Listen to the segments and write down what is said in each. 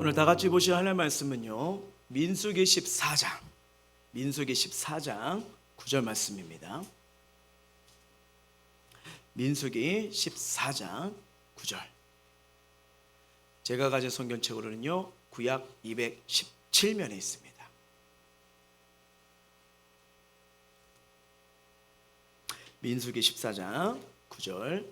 오늘 다 같이 보실 하나님의 말씀은요, 민수기 14장 9절 말씀입니다. 민수기 14장 9절. 제가 가진 성경책으로는요, 구약 217면에 있습니다. 민수기 14장 9절.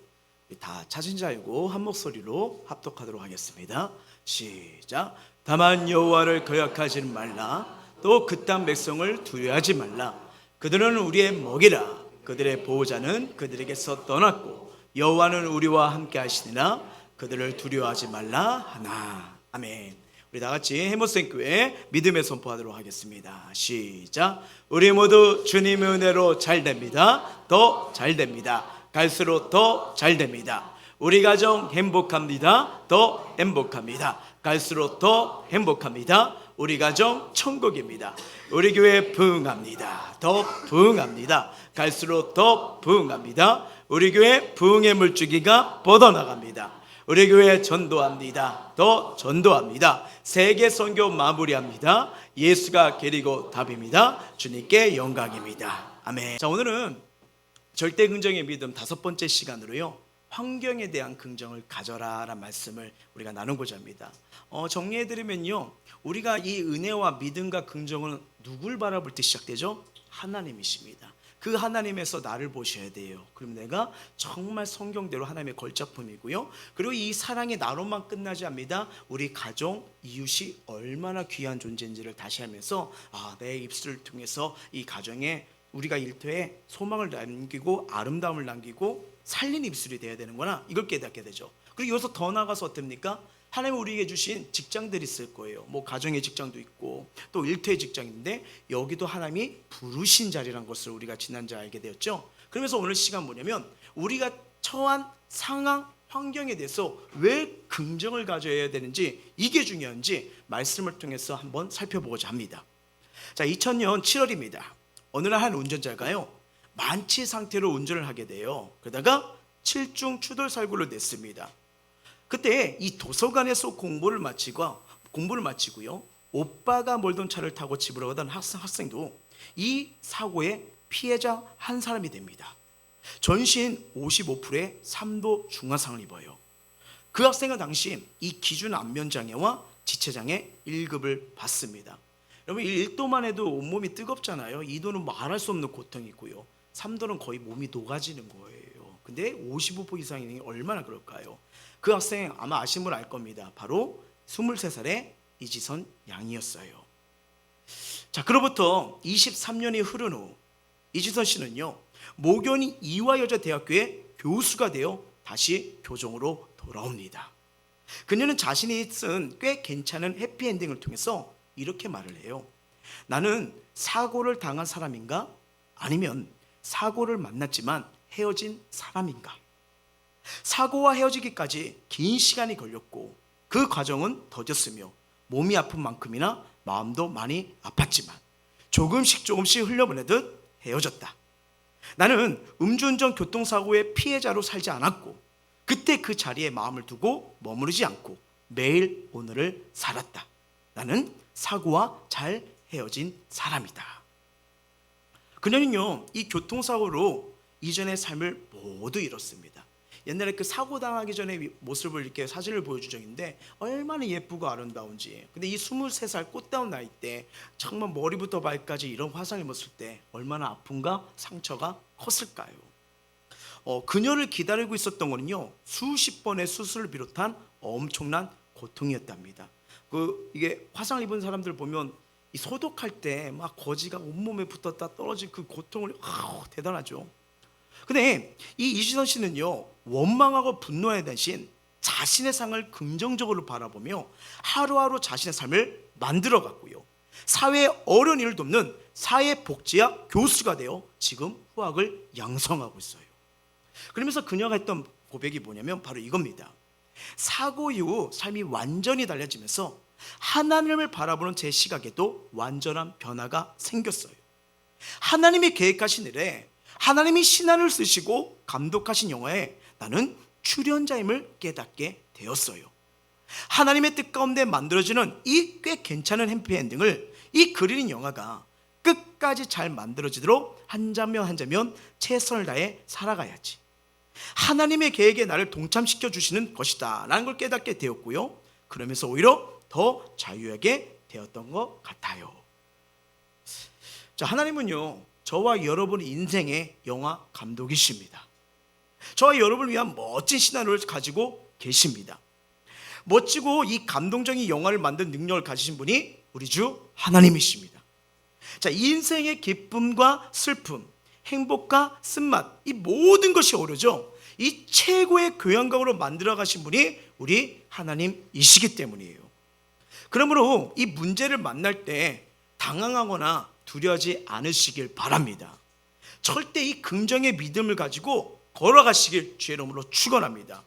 다 찾은 자 알고 한 목소리로 합독하도록 하겠습니다. 시작. 다만 여호와를 거역하지 말라. 또 그 땅 백성을 두려워하지 말라. 그들은 우리의 먹이라. 그들의 보호자는 그들에게서 떠났고 여호와는 우리와 함께 하시니라. 그들을 두려워하지 말라 하나. 아멘. 우리 다 같이 해모생교회 믿음의 선포하도록 하겠습니다. 시작. 우리 모두 주님의 은혜로 잘 됩니다. 더 잘 됩니다. 갈수록 더 잘 됩니다. 우리 가정 행복합니다. 더 행복합니다. 갈수록 더 행복합니다. 우리 가정 천국입니다. 우리 교회 부흥합니다. 더 부흥합니다. 갈수록 더 부흥합니다. 우리 교회 부흥의 물줄기가 뻗어나갑니다. 우리 교회 전도합니다. 더 전도합니다. 세계 선교 마무리합니다. 예수가 계리고 답입니다. 주님께 영광입니다. 아멘. 자, 오늘은 절대 긍정의 믿음 5번째 시간으로요, 환경에 대한 긍정을 가져라 라는 말씀을 우리가 나누고자 합니다. 정리해드리면요, 우리가 이 은혜와 믿음과 긍정은 누굴 바라볼 때 시작되죠? 하나님이십니다. 그 하나님에서 나를 보셔야 돼요. 그럼 내가 정말 성경대로 하나님의 걸작품이고요, 그리고 이 사랑이 나로만 끝나지 않습니다. 우리 가정, 이웃이 얼마나 귀한 존재인지를 다시 하면서 내 입술을 통해서 이 가정에 우리가 일터에 소망을 남기고 아름다움을 남기고 살린 입술이 되어야 되는구나, 이걸 깨닫게 되죠. 그리고 여기서 더 나아가서 어떻습니까? 하나님이 우리에게 주신 직장들이 있을 거예요. 뭐 가정의 직장도 있고 또 일터의 직장인데, 여기도 하나님이 부르신 자리라는 것을 우리가 지난주에 알게 되었죠. 그러면서 오늘 시간 뭐냐면, 우리가 처한 상황, 환경에 대해서 왜 긍정을 가져야 되는지, 이게 중요한지 말씀을 통해서 한번 살펴보고자 합니다. 자, 2000년 7월입니다. 어느 날 한 운전자가요, 만취 상태로 운전을 하게 돼요. 그러다가 7중 추돌사고를 냈습니다. 그때 이 도서관에서 공부를 마치고요, 오빠가 몰던 차를 타고 집으로 가던 학생도 이 사고의 피해자 한 사람이 됩니다. 전신 55%의 3도 중화상을 입어요. 그 학생은 당시 이 기준 안면장애와 지체장애 1급을 받습니다. 여러분, 1도만 해도 온몸이 뜨겁잖아요. 2도는 말할 수 없는 고통이고요, 3도는 거의 몸이 녹아지는 거예요. 근데 55% 이상이 얼마나 그럴까요? 그 학생 아마 아시는 분 알 겁니다. 바로 23살의 이지선 양이었어요. 자, 그로부터 23년이 흐른 후 이지선 씨는요, 모교니 이화여자대학교의 교수가 되어 다시 교정으로 돌아옵니다. 그녀는 자신이 쓴 꽤 괜찮은 해피엔딩을 통해서 이렇게 말을 해요. 나는 사고를 당한 사람인가? 아니면 사고를 만났지만 헤어진 사람인가? 사고와 헤어지기까지 긴 시간이 걸렸고 그 과정은 더뎠으며 몸이 아픈 만큼이나 마음도 많이 아팠지만 조금씩 흘려보내듯 헤어졌다. 나는 음주운전 교통사고의 피해자로 살지 않았고 그때 그 자리에 마음을 두고 머무르지 않고 매일 오늘을 살았다. 나는 사고와 잘 헤어진 사람이다. 그녀는요, 이 교통사고로 이전의 삶을 모두 잃었습니다. 옛날에 그 사고 당하기 전에 모습을 이렇게 사진을 보여준 적이 있는데 얼마나 예쁘고 아름다운지. 근데 이 23살 꽃다운 나이 때 정말 머리부터 발까지 이런 화상을 입었을 때 얼마나 아픈가, 상처가 컸을까요? 그녀를 기다리고 있었던 거는요, 수십 번의 수술을 비롯한 엄청난 고통이었답니다. 이게 화상을 입은 사람들 보면 이 소독할 때 막 거지가 온몸에 붙었다 떨어진 그 고통을 대단하죠. 근데 이 이지선 씨는요, 원망하고 분노하는 대신 자신의 상을 긍정적으로 바라보며 하루하루 자신의 삶을 만들어갔고요, 사회의 어려운 일을 돕는 사회복지학 교수가 되어 지금 후학을 양성하고 있어요. 그러면서 그녀가 했던 고백이 뭐냐면 바로 이겁니다. 사고 이후 삶이 완전히 달라지면서 하나님을 바라보는 제 시각에도 완전한 변화가 생겼어요. 하나님이 계획하신 일에 하나님이 신안을 쓰시고 감독하신 영화에 나는 출연자임을 깨닫게 되었어요. 하나님의 뜻 가운데 만들어지는 이 꽤 괜찮은 해피엔딩을 이 그리는 영화가 끝까지 잘 만들어지도록 한 장면 한 장면 최선을 다해 살아가야지, 하나님의 계획에 나를 동참시켜 주시는 것이다 라는 걸 깨닫게 되었고요, 그러면서 오히려 더 자유하게 되었던 것 같아요. 자, 하나님은요 저와 여러분의 인생의 영화 감독이십니다. 저와 여러분을 위한 멋진 시나리오를 가지고 계십니다. 멋지고 이 감동적인 영화를 만든 능력을 가지신 분이 우리 주 하나님이십니다. 자, 인생의 기쁨과 슬픔, 행복과 쓴맛, 이 모든 것이 어우러져 이 최고의 교양각으로 만들어 가신 분이 우리 하나님이시기 때문이에요. 그러므로 이 문제를 만날 때 당황하거나 두려워하지 않으시길 바랍니다. 절대 이 긍정의 믿음을 가지고 걸어가시길 주의 이름으로 축원합니다.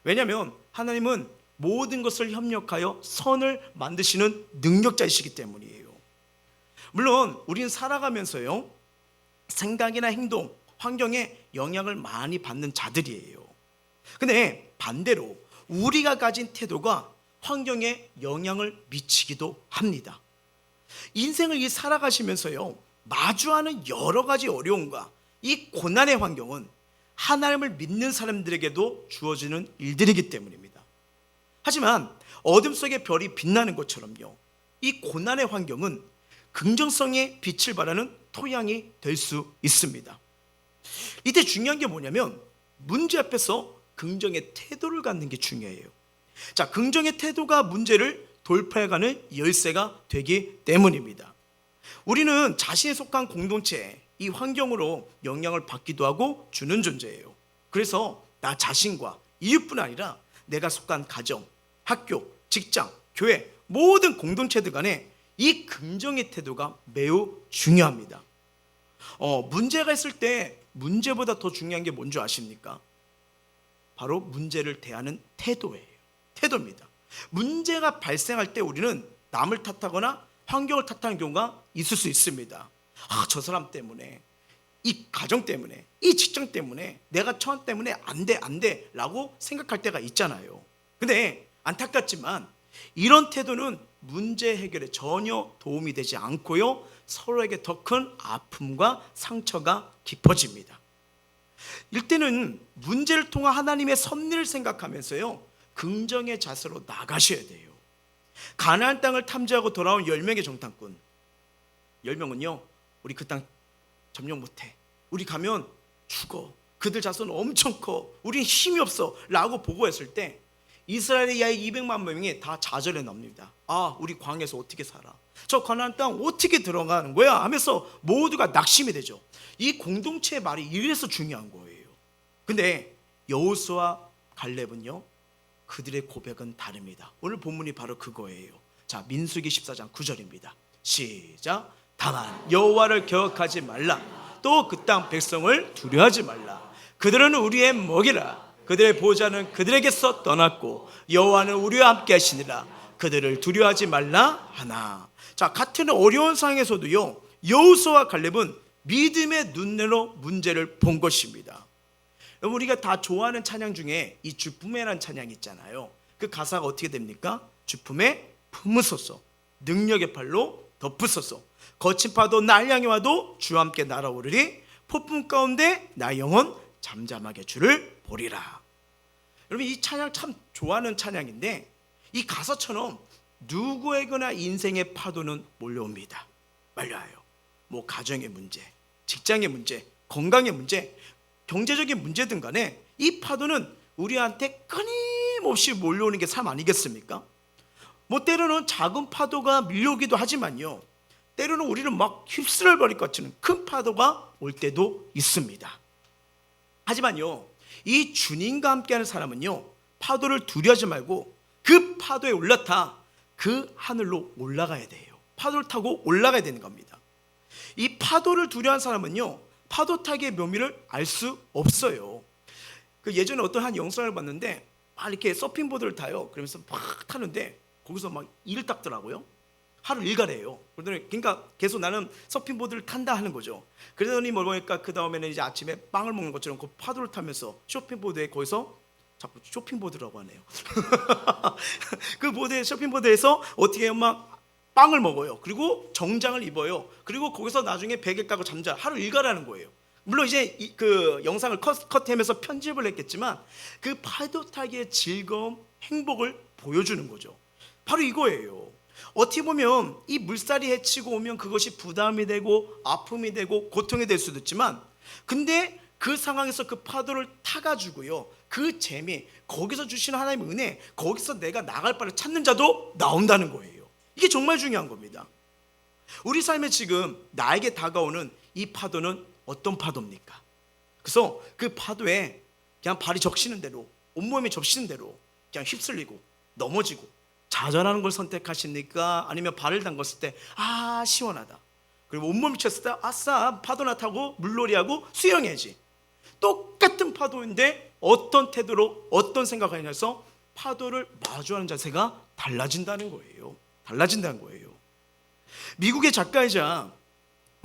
왜냐하면 하나님은 모든 것을 협력하여 선을 만드시는 능력자이시기 때문이에요. 물론 우리는 살아가면서요 생각이나 행동, 환경에 영향을 많이 받는 자들이에요. 근데 반대로 우리가 가진 태도가 환경에 영향을 미치기도 합니다. 인생을 이 살아가시면서요 마주하는 여러 가지 어려움과 이 고난의 환경은 하나님을 믿는 사람들에게도 주어지는 일들이기 때문입니다. 하지만 어둠 속에 별이 빛나는 것처럼요 이 고난의 환경은 긍정성의 빛을 발하는 토양이 될 수 있습니다. 이때 중요한 게 뭐냐면 문제 앞에서 긍정의 태도를 갖는 게 중요해요. 자, 긍정의 태도가 문제를 돌파해가는 열쇠가 되기 때문입니다. 우리는 자신에 속한 공동체, 이 환경으로 영향을 받기도 하고 주는 존재예요. 그래서 나 자신과 이웃뿐 아니라 내가 속한 가정, 학교, 직장, 교회 모든 공동체들 간에 이 긍정의 태도가 매우 중요합니다. 문제가 있을 때 문제보다 더 중요한 게 뭔지 아십니까? 바로 문제를 대하는 태도예요. 태도입니다. 문제가 발생할 때 우리는 남을 탓하거나 환경을 탓하는 경우가 있을 수 있습니다. 저 사람 때문에, 이 가정 때문에, 이 직장 때문에, 내가 처한 때문에 안 돼 라고 생각할 때가 있잖아요. 근데 안타깝지만 이런 태도는 문제 해결에 전혀 도움이 되지 않고요 서로에게 더 큰 아픔과 상처가 깊어집니다. 이때는 문제를 통한 하나님의 섭리를 생각하면서요 긍정의 자세로 나가셔야 돼요. 가나안 땅을 탐지하고 돌아온 10명의 정탐꾼, 10명은요 우리 그 땅 점령 못해, 우리 가면 죽어, 그들 자손은 엄청 커, 우린 힘이 없어 라고 보고했을 때 이스라엘의 약 200만 명이 다 좌절해 납니다. 우리 광야에서 어떻게 살아, 저 가나안 땅 어떻게 들어가는 거야 하면서 모두가 낙심이 되죠. 이 공동체의 말이 이래서 중요한 거예요. 근데 여호수아와 갈렙은요 그들의 고백은 다릅니다. 오늘 본문이 바로 그거예요. 자, 민수기 14장 9절입니다. 시작. 다만 여호와를 기억하지 말라, 또 그 땅 백성을 두려워하지 말라. 그들은 우리의 먹이라. 그들의 보호자는 그들에게서 떠났고 여호와는 우리와 함께 하시니라. 그들을 두려워하지 말라 하나. 자, 같은 어려운 상황에서도요 여호수아와 갈렙은 믿음의 눈으로 문제를 본 것입니다. 우리가 다 좋아하는 찬양 중에 이 주품에라는 찬양이 있잖아요. 그 가사가 어떻게 됩니까? 주품에 품으소서, 능력의 팔로 덮으소서, 거친 파도 날 향해 와도 주와 함께 날아오르리, 폭풍 가운데 나의 영혼 잠잠하게 주를 보리라. 여러분 이 찬양 참 좋아하는 찬양인데 이 가사처럼 누구에게나 인생의 파도는 몰려옵니다. 말려와요. 뭐 가정의 문제, 직장의 문제, 건강의 문제, 경제적인 문제든 간에 이 파도는 우리한테 끊임없이 몰려오는 게 삶 아니겠습니까? 뭐 때로는 작은 파도가 밀려오기도 하지만요 때로는 우리를 막 휩쓸어 버릴 것 같은 큰 파도가 올 때도 있습니다. 하지만요 이 주님과 함께하는 사람은요 파도를 두려워하지 말고 그 파도에 올라타 그 하늘로 올라가야 돼요. 파도를 타고 올라가야 되는 겁니다. 이 파도를 두려워하는 사람은요 파도 타기의 묘미를 알 수 없어요. 그 예전에 어떤 한 영상을 봤는데 막 이렇게 서핑보드를 타요. 그러면서 막 타는데 거기서 막 이를 닦더라고요. 하루 일가래요. 그러니까 계속 나는 서핑보드를 탄다 하는 거죠. 그러더니 뭐 보니까 그 다음에는 이제 아침에 빵을 먹는 것처럼 그 파도를 타면서 쇼핑보드에 거기서 자꾸 쇼핑보드라고 하네요. 그 보드에 쇼핑보드에서 어떻게 해요? 막 빵을 먹어요. 그리고 정장을 입어요. 그리고 거기서 나중에 베개 까고 잠자 하루 일과라는 거예요. 물론 이제 그 영상을 컷하면서 편집을 했겠지만 그 파도 타기의 즐거움, 행복을 보여주는 거죠. 바로 이거예요. 어떻게 보면 이 물살이 헤치고 오면 그것이 부담이 되고 아픔이 되고 고통이 될 수도 있지만, 근데 그 상황에서 그 파도를 타가지고요, 그 재미, 거기서 주시는 하나님의 은혜, 거기서 내가 나갈 바를 찾는 자도 나온다는 거예요. 이게 정말 중요한 겁니다. 우리 삶에 지금 나에게 다가오는 이 파도는 어떤 파도입니까? 그래서 그 파도에 그냥 발이 적시는 대로, 온몸이 접시는 대로 그냥 휩쓸리고 넘어지고 좌절하는 걸 선택하십니까? 아니면 발을 담갔을 때 아 시원하다, 그리고 온몸이 쳤을 때 아싸 파도나 타고 물놀이하고 수영해야지. 똑같은 파도인데 어떤 태도로 어떤 생각을 하냐서 파도를 마주하는 자세가 달라진다는 거예요. 달라진다는 거예요. 미국의 작가이자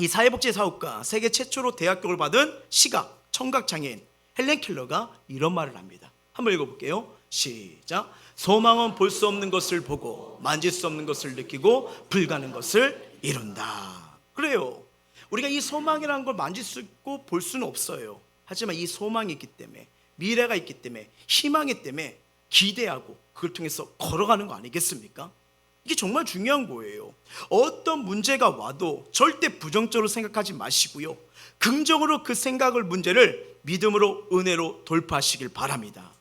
이 사회복지 사업가, 세계 최초로 대학교를 받은 시각, 청각장애인 헬렌 켈러가 이런 말을 합니다. 한번 읽어볼게요. 시작. 소망은 볼 수 없는 것을 보고 만질 수 없는 것을 느끼고 불가능한 것을 이룬다. 그래요. 우리가 이 소망이라는 걸 만질 수 있고 볼 수는 없어요. 하지만 이 소망이 있기 때문에, 미래가 있기 때문에, 희망이 때문에 기대하고 그걸 통해서 걸어가는 거 아니겠습니까? 이게 정말 중요한 거예요. 어떤 문제가 와도 절대 부정적으로 생각하지 마시고요, 긍정으로 그 생각을, 문제를 믿음으로, 은혜로 돌파하시길 바랍니다.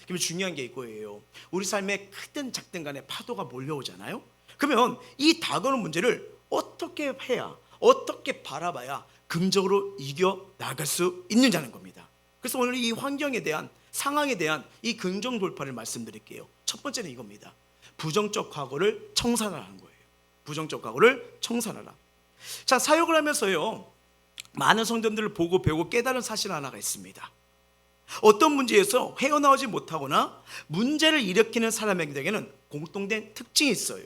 그러면 중요한 게 이거예요. 우리 삶에 크든 작든 간에 파도가 몰려오잖아요. 그러면 이 다가오는 문제를 어떻게 해야, 어떻게 바라봐야 긍정으로 이겨나갈 수 있느냐는 겁니다. 그래서 오늘 이 환경에 대한, 상황에 대한 이 긍정 돌파를 말씀드릴게요. 첫 번째는 이겁니다. 부정적 과거를 청산하라는 거예요. 부정적 과거를 청산하라. 자, 사역을 하면서요, 많은 성도들을 보고 배우고 깨달은 사실 하나가 있습니다. 어떤 문제에서 헤어나오지 못하거나 문제를 일으키는 사람에게는 공통된 특징이 있어요.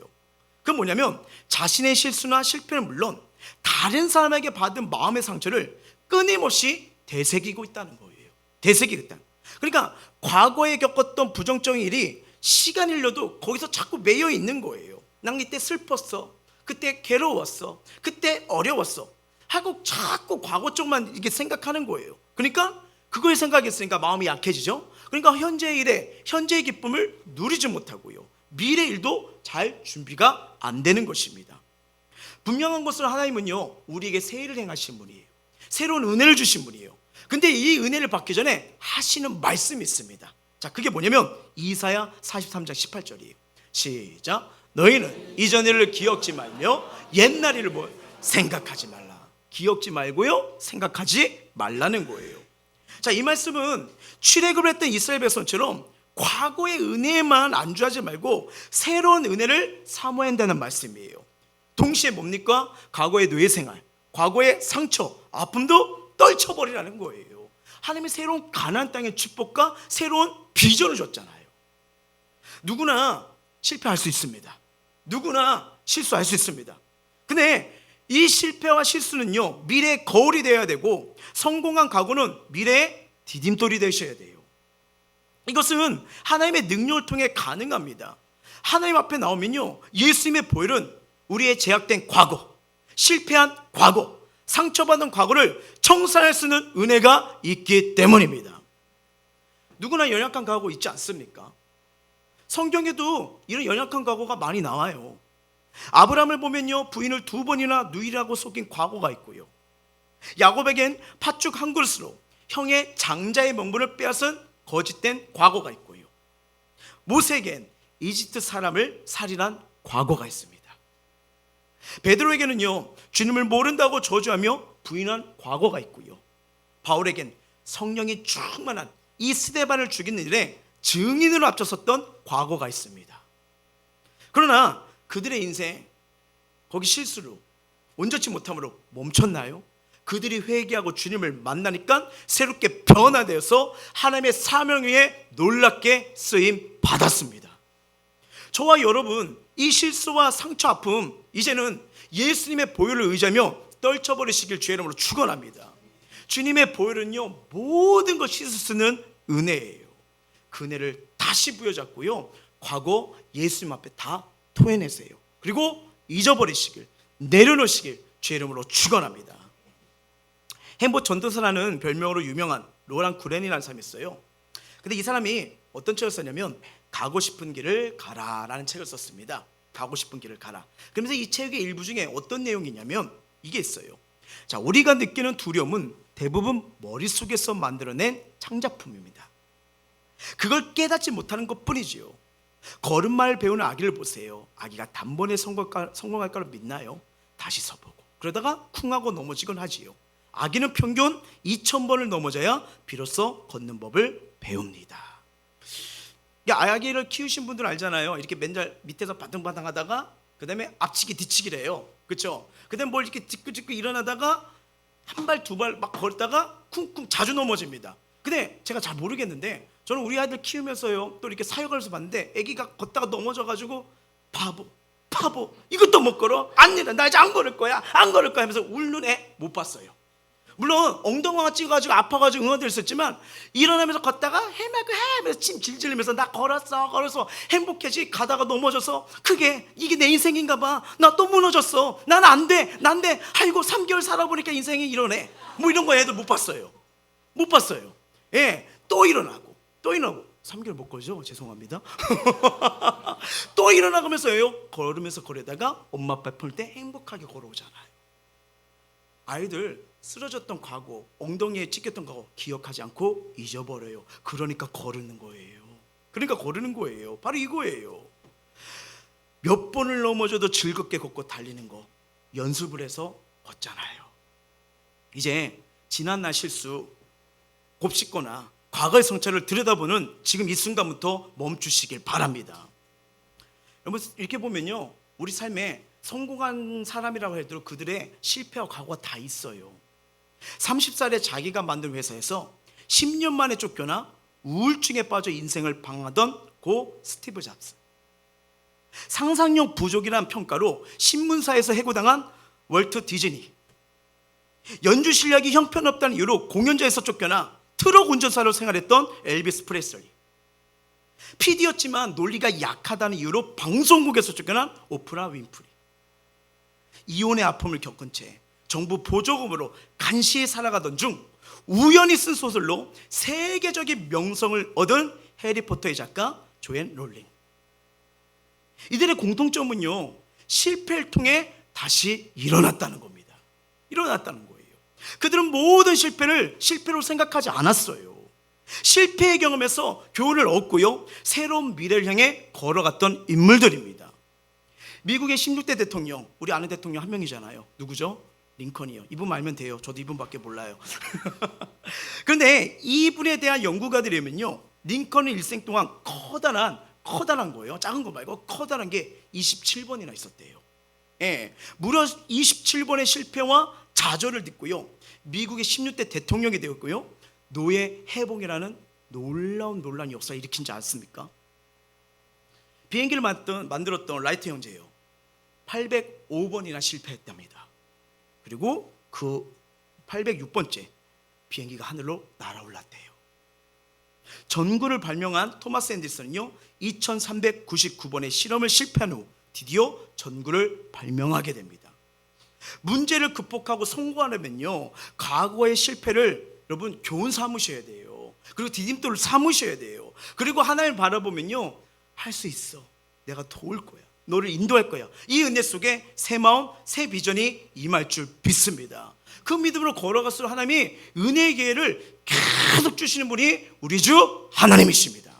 그건 뭐냐면 자신의 실수나 실패는 물론 다른 사람에게 받은 마음의 상처를 끊임없이 되새기고 있다는 거예요. 되새기고 있다. 그러니까 과거에 겪었던 부정적인 일이 시간이 흘러도 거기서 자꾸 매여 있는 거예요. 난 이때 슬펐어, 그때 괴로웠어, 그때 어려웠어 하고 자꾸 과거 쪽만 이게 생각하는 거예요. 그러니까 그걸 생각했으니까 마음이 약해지죠. 그러니까 현재의 일에, 현재의 기쁨을 누리지 못하고요, 미래 일도 잘 준비가 안 되는 것입니다. 분명한 것은 하나님은요, 우리에게 새 일을 행하신 분이에요. 새로운 은혜를 주신 분이에요. 근데 이 은혜를 받기 전에 하시는 말씀이 있습니다. 자, 그게 뭐냐면 이사야 43장 18절이에요. 시작. 너희는 이전 일을 기억지 말며 옛날 일을 생각하지 말라. 기억지 말고요, 생각하지 말라는 거예요. 자, 이 말씀은 출애굽을 했던 이스라엘 백성처럼 과거의 은혜에만 안주하지 말고 새로운 은혜를 사모해야 한다는 말씀이에요. 동시에 뭡니까? 과거의 노예생활, 과거의 상처, 아픔도 떨쳐버리라는 거예요. 하나님이 새로운 가나안 땅의 축복과 새로운 비전을 줬잖아요. 누구나 실패할 수 있습니다. 누구나 실수할 수 있습니다. 근데 이 실패와 실수는요, 미래의 거울이 되어야 되고, 성공한 각오는 미래의 디딤돌이 되셔야 돼요. 이것은 하나님의 능력을 통해 가능합니다. 하나님 앞에 나오면요, 예수님의 보혈은 우리의 제약된 과거, 실패한 과거, 상처받은 과거를 청산할 수 있는 은혜가 있기 때문입니다. 누구나 연약한 과거 있지 않습니까? 성경에도 이런 연약한 과거가 많이 나와요. 아브라함을 보면요, 부인을 2번이나 누이라고 속인 과거가 있고요, 야곱에겐 팥죽 한 그릇으로 형의 장자의 명분을 빼앗은 거짓된 과거가 있고요, 모세에겐 이집트 사람을 살인한 과거가 있습니다. 베드로에게는요, 주님을 모른다고 저주하며 부인한 과거가 있고요, 바울에겐 성령이 충만한 이 스데반을 죽이는 일에 증인으로 앞장섰던 과거가 있습니다. 그러나 그들의 인생, 거기 실수로, 온전치 못함으로 멈췄나요? 그들이 회개하고 주님을 만나니까 새롭게 변화되어서 하나님의 사명 위에 놀랍게 쓰임 받았습니다. 저와 여러분, 이 실수와 상처, 아픔 이제는 예수님의 보혈을 의지하며 떨쳐버리시길 주의 이름으로 축원합니다. 주님의 보혈은요, 모든 걸 씻을 수 있는 은혜예요. 그 은혜를 다시 부여잡고요, 과거 예수님 앞에 다 토해내세요. 그리고 잊어버리시길, 내려놓으시길 주의 이름으로 축원합니다. 행복 전도사라는 별명으로 유명한 로랑 구렌이라는 사람이 있어요. 근데 이 사람이 어떤 책을 썼냐면 가고 싶은 길을 가라라는 책을 썼습니다. 가고 싶은 길을 가라. 그러면서 이 책의 일부 중에 어떤 내용이냐면 이게 있어요. 자, 우리가 느끼는 두려움은 대부분 머릿속에서 만들어낸 창작품입니다. 그걸 깨닫지 못하는 것뿐이지요. 걸음마를 배우는 아기를 보세요. 아기가 단번에 성공할 거라 믿나요? 다시 서보고 그러다가 쿵하고 넘어지곤 하지요. 아기는 평균 2000번을 넘어져야 비로소 걷는 법을 배웁니다. 아기를 키우신 분들은 알잖아요. 이렇게 맨날 밑에서 바등바등 하다가 그 다음에 앞치기 뒤치기를 해요. 그렇죠? 그 다음에 뭘 이렇게 짚고 일어나다가 한 발 두 발 막 걷다가 쿵쿵 자주 넘어집니다. 근데 제가 잘 모르겠는데 저는 우리 아이들 키우면서요 또 이렇게 사역을 해서 봤는데 아기가 걷다가 넘어져가지고 바보 이것도 못 걸어? 아니다, 나 이제 안 걸을 거야 하면서 울는 애 못 봤어요. 물론 엉덩이가 찍어가지고 아파가지고 응원들 있었지만 일어나면서 걷다가 헤매면서 침 질질 흘리면서 나 걸었어 행복해지. 가다가 넘어져서 크게 이게 내 인생인가 봐, 나 또 무너졌어, 난 안 돼, 아이고 3개월 살아보니까 인생이 이러네, 뭐 이런 거 애들 못 봤어요. 예, 또 일어나고 3개월 못 걸죠? 죄송합니다. 또 일어나면서요 걸으면서 걸어다가 엄마 아빠 볼 때 행복하게 걸어오잖아요. 아이들 쓰러졌던 과거, 엉덩이에 찍혔던 과거 기억하지 않고 잊어버려요. 그러니까 거르는 거예요. 바로 이거예요. 몇 번을 넘어져도 즐겁게 걷고 달리는 거 연습을 해서 걷잖아요. 이제 지난날 실수 곱씹거나 과거의 성찰을 들여다보는 지금 이 순간부터 멈추시길 바랍니다. 여러분, 이렇게 보면요 우리 삶에 성공한 사람이라고 해도 그들의 실패와 과거가 다 있어요. 30살에 자기가 만든 회사에서 10년 만에 쫓겨나 우울증에 빠져 인생을 방황하던 고 스티브 잡스, 상상력 부족이라는 평가로 신문사에서 해고당한 월트 디즈니, 연주 실력이 형편없다는 이유로 공연자에서 쫓겨나 트럭 운전사로 생활했던 엘비스 프레슬리, PD였지만 논리가 약하다는 이유로 방송국에서 쫓겨난 오프라 윈프리, 이혼의 아픔을 겪은 채 정부 보조금으로 간신히 살아가던 중 우연히 쓴 소설로 세계적인 명성을 얻은 해리포터의 작가 조앤 롤링. 이들의 공통점은요 실패를 통해 다시 일어났다는 겁니다. 그들은 모든 실패를 실패로 생각하지 않았어요. 실패의 경험에서 교훈을 얻고요 새로운 미래를 향해 걸어갔던 인물들입니다. 미국의 16대 대통령, 우리 아는 대통령 한 명이잖아요. 누구죠? 링컨이요. 이분 알면 돼요. 저도 이분밖에 몰라요. 그런데 이분에 대한 연구가들이면요 링컨은 일생 동안 커다란 거예요. 작은 거 말고 커다란 게 27번이나 있었대요. 예, 무려 27번의 실패와 좌절을 듣고요 미국의 16대 대통령이 되었고요 노예 해봉이라는 놀라운 역사를 일으키지 않습니까? 비행기를 만들었던 라이트 형제예요. 805번이나 실패했답니다. 그리고 그 806번째 비행기가 하늘로 날아올랐대요. 전구를 발명한 토마스 앤디슨은요 2399번의 실험을 실패한 후 드디어 전구를 발명하게 됩니다. 문제를 극복하고 성공하려면요 과거의 실패를 여러분 교훈 삼으셔야 돼요. 그리고 디딤돌을 삼으셔야 돼요. 그리고 하나님을 바라보면요 할 수 있어, 내가 도울 거야, 너를 인도할 거야. 이 은혜 속에 새 마음, 새 비전이 임할 줄 믿습니다. 그 믿음으로 걸어갈수록 하나님이 은혜의 기회를 계속 주시는 분이 우리 주 하나님이십니다.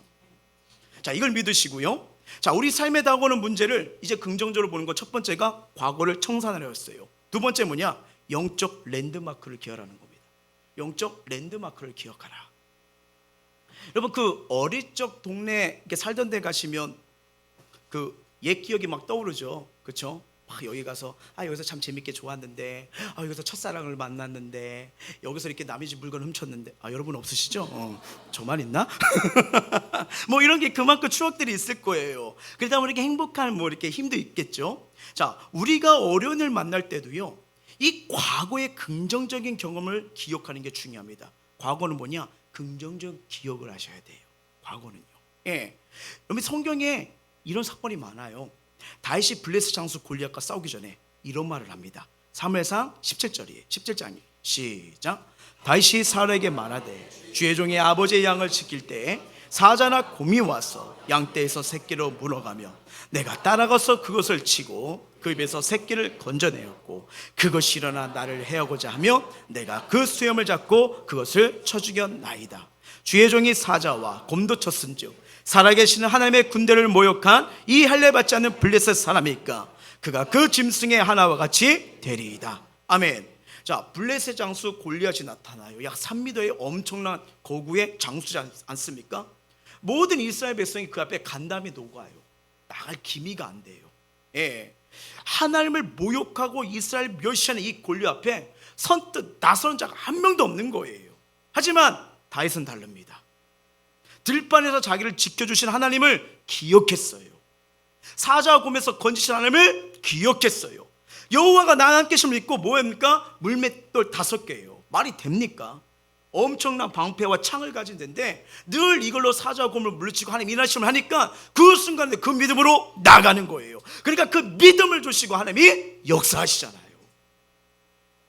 자, 이걸 믿으시고요. 자, 우리 삶에 다가오는 문제를 이제 긍정적으로 보는 것, 첫 번째가 과거를 청산하려였어요. 두 번째 뭐냐? 영적 랜드마크를 기억하라는 겁니다. 영적 랜드마크를 기억하라. 여러분, 그 어릴 적 동네 이렇게 살던 데 가시면 그 옛 기억이 막 떠오르죠. 그렇죠? 막 여기 가서 여기서 참 재밌게 좋았는데, 여기서 첫사랑을 만났는데, 여기서 이렇게 남의 집 물건 훔쳤는데. 여러분 없으시죠? 저만 있나? 뭐 이런 게 그만큼 추억들이 있을 거예요. 그러다 보니 이렇게 행복한 뭐 이렇게 힘도 있겠죠. 자, 우리가 어려운 일 만날 때도요 이 과거의 긍정적인 경험을 기억하는 게 중요합니다. 과거는 뭐냐? 긍정적 기억을 하셔야 돼요. 과거는요. 예, 여러분 성경에 이런 사건이 많아요. 다윗이 블레셋 장수 골리앗과 싸우기 전에 이런 말을 합니다. 사무엘상 17절이에요. 17장 시작. 다윗이 사울에게 말하되 주의 종의 아버지의 양을 지킬 때에 사자나 곰이 와서 양떼에서 새끼를 물어가며 내가 따라가서 그것을 치고 그 입에서 새끼를 건져내었고 그것이 일어나 나를 해하고자 하며 내가 그 수염을 잡고 그것을 쳐 죽였나이다. 주의 종이 사자와 곰도 쳤은즉 살아계시는 하나님의 군대를 모욕한 이 할례받지 않는 블레셋 사람이니까 그가 그 짐승의 하나와 같이 되리이다. 아멘. 자, 블레셋 장수 골리앗이 나타나요. 약 3m의 엄청난 거구의 장수지 않습니까? 모든 이스라엘 백성이 그 앞에 간담이 녹아요. 나갈 기미가 안 돼요. 예, 하나님을 모욕하고 이스라엘 멸시하는 이 골리앗 앞에 선뜻 나서는 자가 한 명도 없는 거예요. 하지만 다윗은 다릅니다. 들판에서 자기를 지켜주신 하나님을 기억했어요. 사자와 곰에서 건지신 하나님을 기억했어요. 여호와가 나와 함께 하심을 믿고 뭐합니까? 물맷돌 5개예요. 말이 됩니까? 엄청난 방패와 창을 가진 데인데 늘 이걸로 사자와 곰을 물리치고 하나님 일하심을 하니까 그 순간에 그 믿음으로 나가는 거예요. 그러니까 그 믿음을 주시고 하나님이 역사하시잖아요.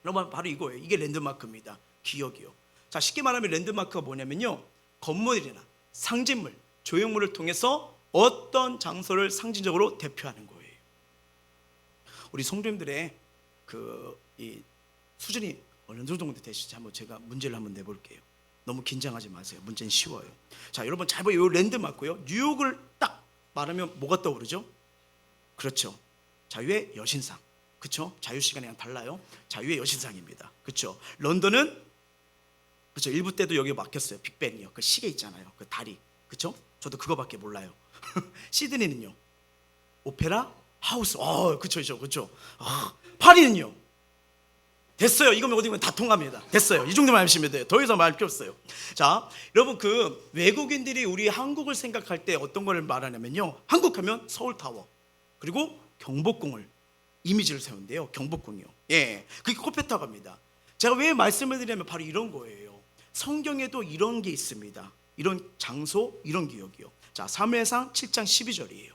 여러분, 바로 이거예요. 이게 랜드마크입니다. 기억이요. 자, 쉽게 말하면 랜드마크가 뭐냐면요, 건물이나 상징물, 조형물을 통해서 어떤 장소를 상징적으로 대표하는 거예요. 우리 성도님들의 이 수준이 어느 정도 되시지 한번 제가 문제를 한번 내볼게요. 너무 긴장하지 마세요. 문제는 쉬워요. 자, 여러분 잘 보세요. 이 랜드마크요. 뉴욕을 딱 말하면 뭐가 떠오르죠? 그렇죠. 자유의 여신상. 그렇죠? 자유 시간이랑 달라요. 자유의 여신상입니다. 그렇죠? 런던은 그렇죠. 일부 때도 여기 막혔어요. 빅벤이요. 그 시계 있잖아요. 그 다리. 그렇죠? 저도 그거밖에 몰라요. 시드니는요. 오페라 하우스. 그렇죠. 그렇죠. 파리는요. 됐어요. 이거면 어디 보면 다 통합니다. 됐어요. 이 정도만 하시면 돼요. 더 이상 말 필요 없어요. 자, 여러분 그 외국인들이 우리 한국을 생각할 때 어떤 걸 말하냐면요, 한국 하면 서울타워 그리고 경복궁을 이미지를 세운대요. 경복궁이요. 예, 그게 코페타고입니다. 제가 왜 말씀을 드리냐면 바로 이런 거예요. 성경에도 이런 게 있습니다. 이런 장소, 이런 기억이요. 자, 사무엘상 7장 12절이에요.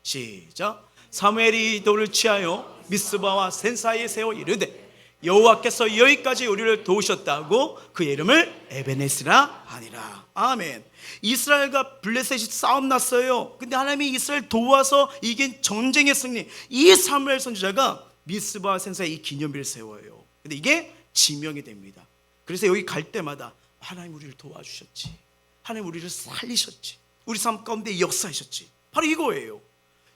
시작. 사무엘이 돌을 취하여 미스바와 센 사이에 세워 이르되 여호와께서 여기까지 우리를 도우셨다고 그의 이름을 에베네스라 하니라. 아멘. 이스라엘과 블레셋이 싸움 났어요. 근데 하나님이 이스라엘 도와서 이긴 전쟁의 승리, 이 사무엘 선지자가 미스바와 센 사이에 이 기념비를 세워요. 근데 이게 지명이 됩니다. 그래서 여기 갈 때마다 하나님 우리를 도와주셨지, 하나님 우리를 살리셨지, 우리 삶 가운데 역사하셨지. 바로 이거예요.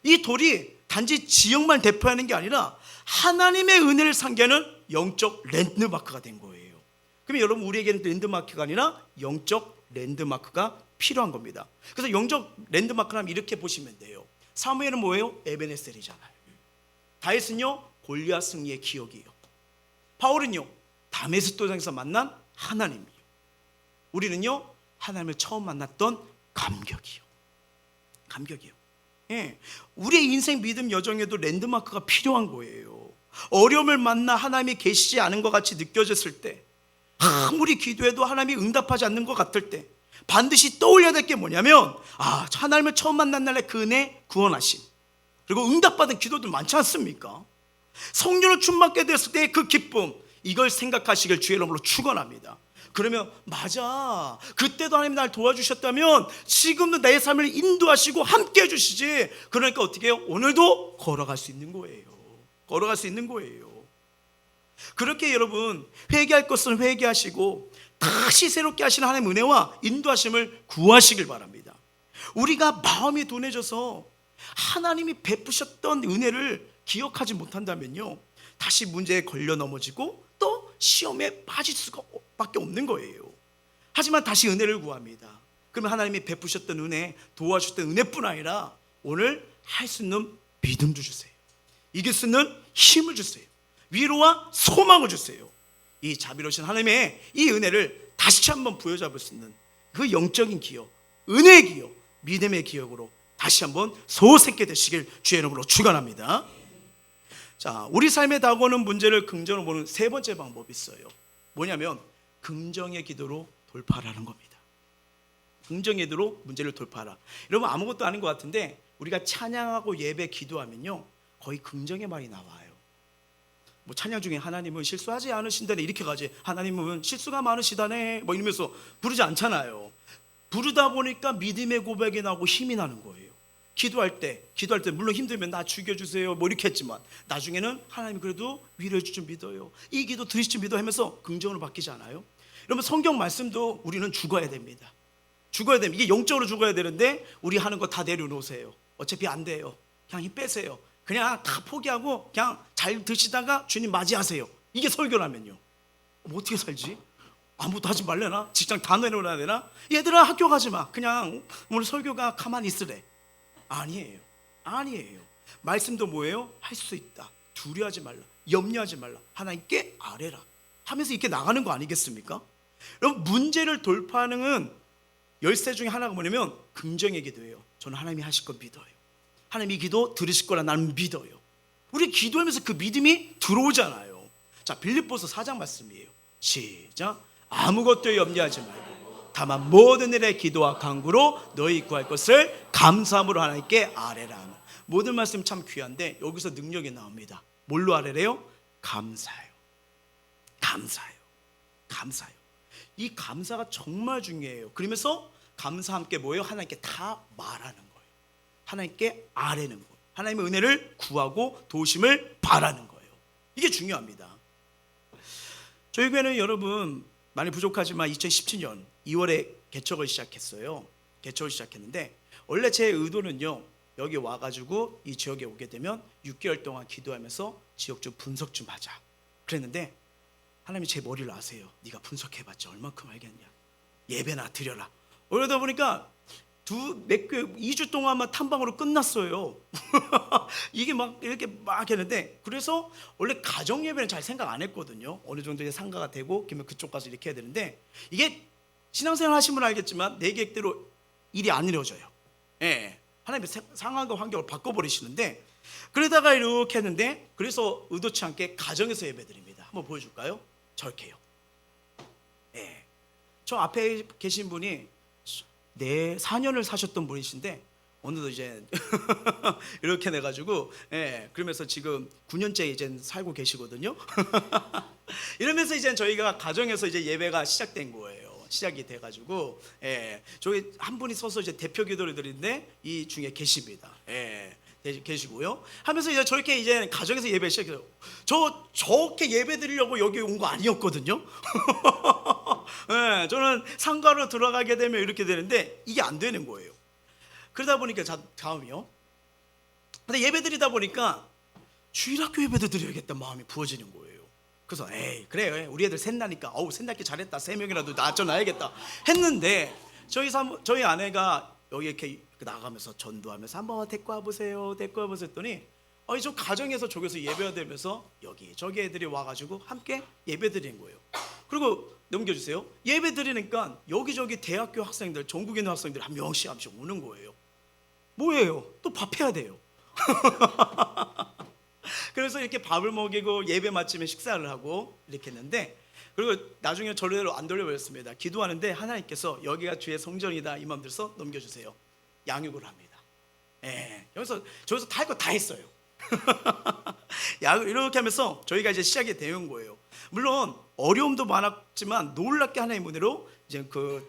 이 돌이 단지 지역만 대표하는 게 아니라 하나님의 은혜를 상기하는 영적 랜드마크가 된 거예요. 그러면 여러분, 우리에게는 랜드마크가 아니라 영적 랜드마크가 필요한 겁니다. 그래서 영적 랜드마크라면 이렇게 보시면 돼요. 사무엘은 뭐예요? 에베네셀이잖아요. 다윗은요, 골리앗 승리의 기억이에요. 바울은요, 다메섹 도상에서 만난 하나님이요. 우리는요, 하나님을 처음 만났던 감격이요. 감격이요. 예, 우리의 인생 믿음 여정에도 랜드마크가 필요한 거예요. 어려움을 만나 하나님이 계시지 않은 것 같이 느껴졌을 때, 아무리 기도해도 하나님이 응답하지 않는 것 같을 때 반드시 떠올려야 될 게 뭐냐면, 하나님을 처음 만난 날의 그 은혜, 구원하심, 그리고 응답받은 기도들 많지 않습니까? 성령을 충만하게 됐을 때의 그 기쁨, 이걸 생각하시길 주의 이름으로 축원합니다. 그러면 맞아, 그때도 하나님이 날 도와주셨다면 지금도 내 삶을 인도하시고 함께 해주시지. 그러니까 어떻게 해요? 오늘도 걸어갈 수 있는 거예요. 걸어갈 수 있는 거예요. 그렇게 여러분, 회개할 것은 회개하시고 다시 새롭게 하시는 하나님의 은혜와 인도하심을 구하시길 바랍니다. 우리가 마음이 둔해져서 하나님이 베푸셨던 은혜를 기억하지 못한다면요, 다시 문제에 걸려 넘어지고 또 시험에 빠질 수밖에 없는 거예요. 하지만 다시 은혜를 구합니다. 그러면 하나님이 베푸셨던 은혜, 도와주셨던 은혜뿐 아니라 오늘 할 수 있는 믿음도 주세요. 이길 수 있는 힘을 주세요. 위로와 소망을 주세요. 이 자비로우신 하나님의 이 은혜를 다시 한번 부여잡을 수 있는 그 영적인 기억, 은혜의 기억, 믿음의 기억으로 다시 한번 소생케 되시길 주의 이름으로 축원합니다. 자, 우리 삶에 다가오는 문제를 긍정으로 보는 세 번째 방법이 있어요. 뭐냐면 긍정의 기도로 돌파하는 겁니다. 긍정의 기도로 문제를 돌파하라. 여러분 아무것도 아닌 것 같은데 우리가 찬양하고 예배 기도하면요 거의 긍정의 말이 나와요. 뭐 찬양 중에 하나님은 실수하지 않으신다네 이렇게 가지, 하나님은 실수가 많으시다네 뭐 이러면서 부르지 않잖아요. 부르다 보니까 믿음의 고백이 나오고 힘이 나는 거예요. 기도할 때 물론 힘들면 나 죽여주세요 뭐 이렇게 했지만 나중에는 하나님 그래도 위로해 줄 줄 믿어요, 이 기도 들으실 줄 믿어 하면서 긍정으로 바뀌지 않아요? 여러분 성경 말씀도 우리는 죽어야 됩니다. 죽어야 됩니다. 이게 영적으로 죽어야 되는데 우리 하는 거 다 내려놓으세요. 어차피 안 돼요. 그냥 힘 빼세요. 그냥 다 포기하고 그냥 잘 드시다가 주님 맞이하세요. 이게 설교라면요. 뭐 어떻게 살지? 아무것도 하지 말래나? 직장 다 내려놔야 되나? 얘들아 학교 가지 마. 그냥 오늘 설교가 가만히 있으래. 아니에요. 말씀도 뭐예요? 할 수 있다. 두려워하지 말라. 염려하지 말라. 하나님께 아뢰라 하면서 이렇게 나가는 거 아니겠습니까? 여러분 문제를 돌파하는 열쇠 중에 하나가 뭐냐면 긍정의 기도예요. 저는 하나님이 하실 거 믿어요. 하나님이 기도 들으실 거라 나는 믿어요. 우리 기도하면서 그 믿음이 들어오잖아요. 자, 빌립보서 4장 말씀이에요. 시작. 아무것도 염려하지 말고 다만 모든 일에 기도와 간구로 너희 구할 것을 감사함으로 하나님께 아뢰라. 모든 말씀 참 귀한데 여기서 능력이 나옵니다. 뭘로 아뢰래요? 감사해요. 이 감사가 정말 중요해요. 그러면서 감사 함께 뭐예요? 하나님께 다 말하는 거예요. 하나님께 아뢰는 거예요. 하나님의 은혜를 구하고 도우심을 바라는 거예요. 이게 중요합니다. 저희 교회는 여러분 많이 부족하지만 2017년 2월에 개척을 시작했어요. 개척을 시작했는데 원래 제 의도는요, 여기 와가지고 이 지역에 오게 되면 6개월 동안 기도하면서 지역 좀 분석 좀 하자 그랬는데 하나님이 제 머리를 아세요. 네가 분석해봤자 얼만큼 알겠냐, 예배나 드려라. 그러다 보니까 2주 동안만 탐방으로 끝났어요. 이게 막 이렇게 막 했는데, 그래서 원래 가정 예배는 잘 생각 안 했거든요. 어느 정도 이제 상가가 되고 그러면 그쪽 가서 이렇게 해야 되는데, 이게 신앙생활 하신 분은 알겠지만 내 계획대로 일이 안 이루어져요. 예, 하나님의 상황과 환경을 바꿔버리시는데, 그러다가 이렇게 했는데, 그래서 의도치 않게 가정에서 예배드립니다. 한번 보여줄까요? 저렇게요. 예, 저 앞에 계신 분이 4년을 사셨던 분이신데 어느덧 이제 이렇게 돼가지고, 예, 그러면서 지금 9년째 이제 살고 계시거든요. 이러면서 이제 저희가 가정에서 이제 예배가 시작된 거예요. 시작이 돼가지고, 예, 저기 한 분이 서서 이제 대표 기도를 드리는데 이 중에 계십니다. 예, 계시고요. 하면서 이제 저렇게 이제 가정에서 예배 시작해요. 저렇게 예배 드리려고 여기 온 거 아니었거든요. 네, 저는 상가로 들어가게 되면 이렇게 되는데 이게 안 되는 거예요. 그러다 보니까 다음이요. 근데 예배 드리다 보니까 주일학교 예배도 드려야겠다 마음이 부어지는 거예요. 그래서 에이 그래 우리 애들 셋나니까 셋날게 잘했다, 3명이라도 낳아줘놔야겠다 했는데, 저희 아내가 여기 이렇게 나가면서 전도하면서 한번 데리고 와보세요 했더니 저 가정에서 저기서 예배되면서 여기 저기 애들이 와가지고 함께 예배 드리는 거예요. 그리고 넘겨주세요. 예배 드리니까 여기저기 대학교 학생들, 전국에 있는 학생들 한 명씩 오는 거예요. 뭐예요? 또 밥 해야 돼요. 그래서 이렇게 밥을 먹이고 예배 마침에 식사를 하고 이렇게 했는데, 그리고 나중에 저를 안 돌려버렸습니다. 기도하는데 하나님께서 여기가 주의 성전이다 이 마음 들어서 넘겨주세요. 양육을 합니다. 예, 저기서 다 할 거 다 했어요. 이렇게 하면서 저희가 이제 시작이 되는 거예요. 물론 어려움도 많았지만 놀랍게 하나님의 은혜로 이제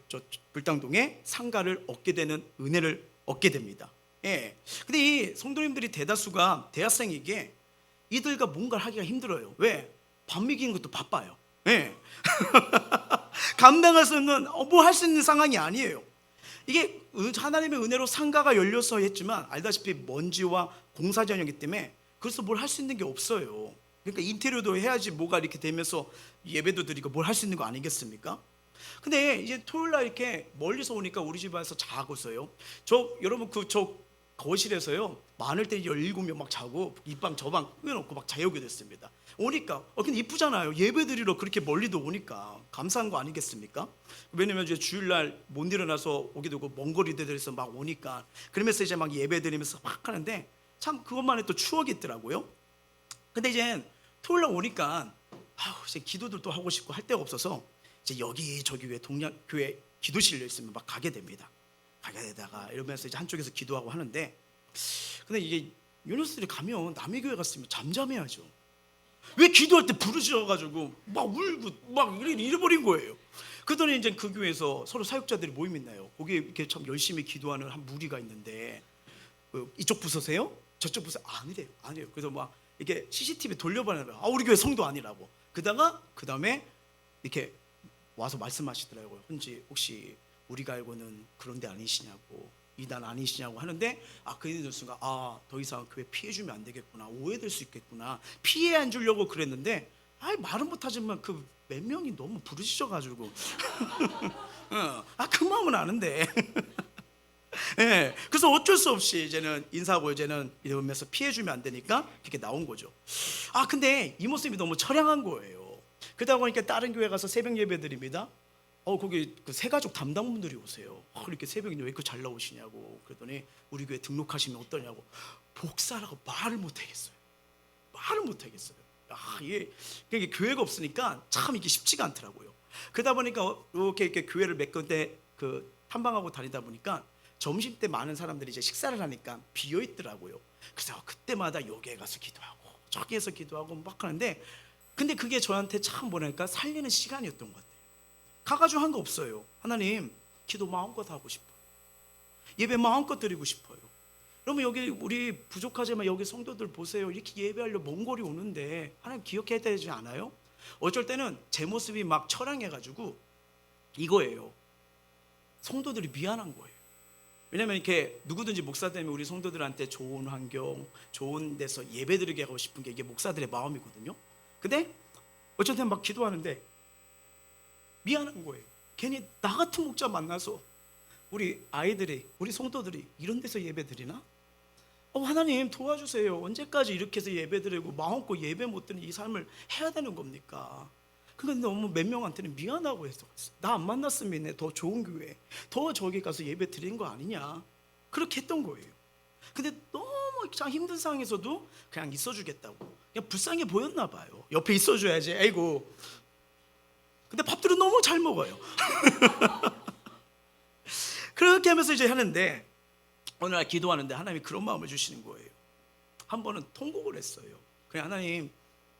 저 불당동에 상가를 얻게 되는 은혜를 얻게 됩니다. 예. 근데 이 성도님들이 대다수가 대학생이기에 이들과 뭔가를 하기가 힘들어요. 왜? 밥 먹이는 것도 바빠요. 예. 감당할 수 있는 뭐 할 수 있는 상황이 아니에요. 이게 하나님의 은혜로 상가가 열려서 했지만 알다시피 먼지와 공사 전형이기 때문에 그래서 뭘 할 수 있는 게 없어요. 그러니까 인테리어도 해야지 뭐가 이렇게 되면서 예배도 드리고 뭘 할 수 있는 거 아니겠습니까? 근데 이제 토요일날 이렇게 멀리서 오니까 우리 집안에서 자고 있어요. 여러분 저 거실에서요 많을 때 17명 막 자고 이 방 저 방 꾸며놓고 막 자유게 됐습니다. 오니까 근데 이쁘잖아요. 예배 드리러 그렇게 멀리도 오니까 감사한 거 아니겠습니까? 왜냐면 이제 주일날 못 일어나서 오게 되고 먼 거리들에서 막 오니까, 그러면서 이제 막 예배 드리면서 막 하는데 참 그것만의 또 추억이 있더라고요. 근데 이제 토요일날 오니까 이제 기도들도 하고 싶고 할 데가 없어서 이제 여기 저기 왜 동양교회 기도실려 있으면 막 가게 됩니다. 가게 되다가 이러면서 이제 한쪽에서 기도하고 하는데, 근데 이게 유니버스들이 가면 남의 교회 갔으면 잠잠해야죠. 왜 기도할 때 부르셔가지고 막 울고 막 이래버린 거예요. 그러더니 이제 그 교회에서 서로 사역자들이 모임 있나요? 거기에 이렇게 참 열심히 기도하는 한 무리가 있는데, 이쪽 부서세요? 저쪽 부서 아니래요. 아니에요. 그래서 막 이렇게 CCTV 돌려보내는 거예요. 우리 교회 성도 아니라고. 그 다음에 이렇게 와서 말씀하시더라고요. 헌지 혹시 우리가 알고는 그런 데 아니시냐고, 이단 아니시냐고 하는데, 그들은 순간 더 이상 교회 피해주면 안 되겠구나, 오해될 수 있겠구나, 피해 안 주려고 그랬는데, 말은 못하지만 그 몇 명이 너무 부르시셔가지고 그 마음은 아는데 네, 그래서 어쩔 수 없이 이제는 인사하고 이제는 이러면서 피해주면 안 되니까 그렇게 나온 거죠. 근데 이 모습이 너무 처량한 거예요. 그러다 보니까 다른 교회 가서 새벽 예배 드립니다. 거기 그 새가족 담당분들이 오세요. 이렇게 새벽에 왜 이렇게 잘 나오시냐고. 그랬더니 우리 교회 등록하시면 어떠냐고. 복사라고 말을 못 하겠어요. 말을 못 하겠어요. 이게 교회가 없으니까 참 이게 쉽지가 않더라고요. 그러다 보니까 이렇게 교회를 몇 군데 그 탐방하고 다니다 보니까 점심 때 많은 사람들이 이제 식사를 하니까 비어 있더라고요. 그래서 그때마다 여기에 가서 기도하고 저기에서 기도하고 막 하는데, 근데 그게 저한테 참 뭐랄까 살리는 시간이었던 것 같아요. 가가지고 한 거 없어요. 하나님, 기도 마음껏 하고 싶어요. 예배 마음껏 드리고 싶어요. 그러면 여기 우리 부족하지만 여기 성도들 보세요. 이렇게 예배하려 먼 거리 오는데 하나님 기억해야 되지 않아요? 어쩔 때는 제 모습이 막 처량해가지고 이거예요. 성도들이 미안한 거예요. 왜냐면 이렇게 누구든지 목사 되면 우리 성도들한테 좋은 환경, 좋은 데서 예배드리게 하고 싶은 게 이게 목사들의 마음이거든요. 근데 어쩔 때는 막 기도하는데 미안한 거예요. 괜히 나 같은 목자 만나서 우리 아이들이, 우리 성도들이 이런 데서 예배드리나? 하나님 도와주세요. 언제까지 이렇게 해서 예배드리고 마음껏 예배 못 드리는 이 삶을 해야 되는 겁니까? 그런데 너무 몇 명한테는 미안하고 해서 나 안 만났으면 더 좋은 교회, 더 저기 가서 예배 드린 거 아니냐, 그렇게 했던 거예요. 근데 너무 참 힘든 상황에서도 그냥 있어주겠다고, 그냥 불쌍해 보였나 봐요. 옆에 있어줘야지. 아이고. 근데 밥들은 너무 잘 먹어요. 그렇게 하면서 이제 하는데, 어느 날 기도하는데 하나님이 그런 마음을 주시는 거예요. 한 번은 통곡을 했어요. 그냥 하나님,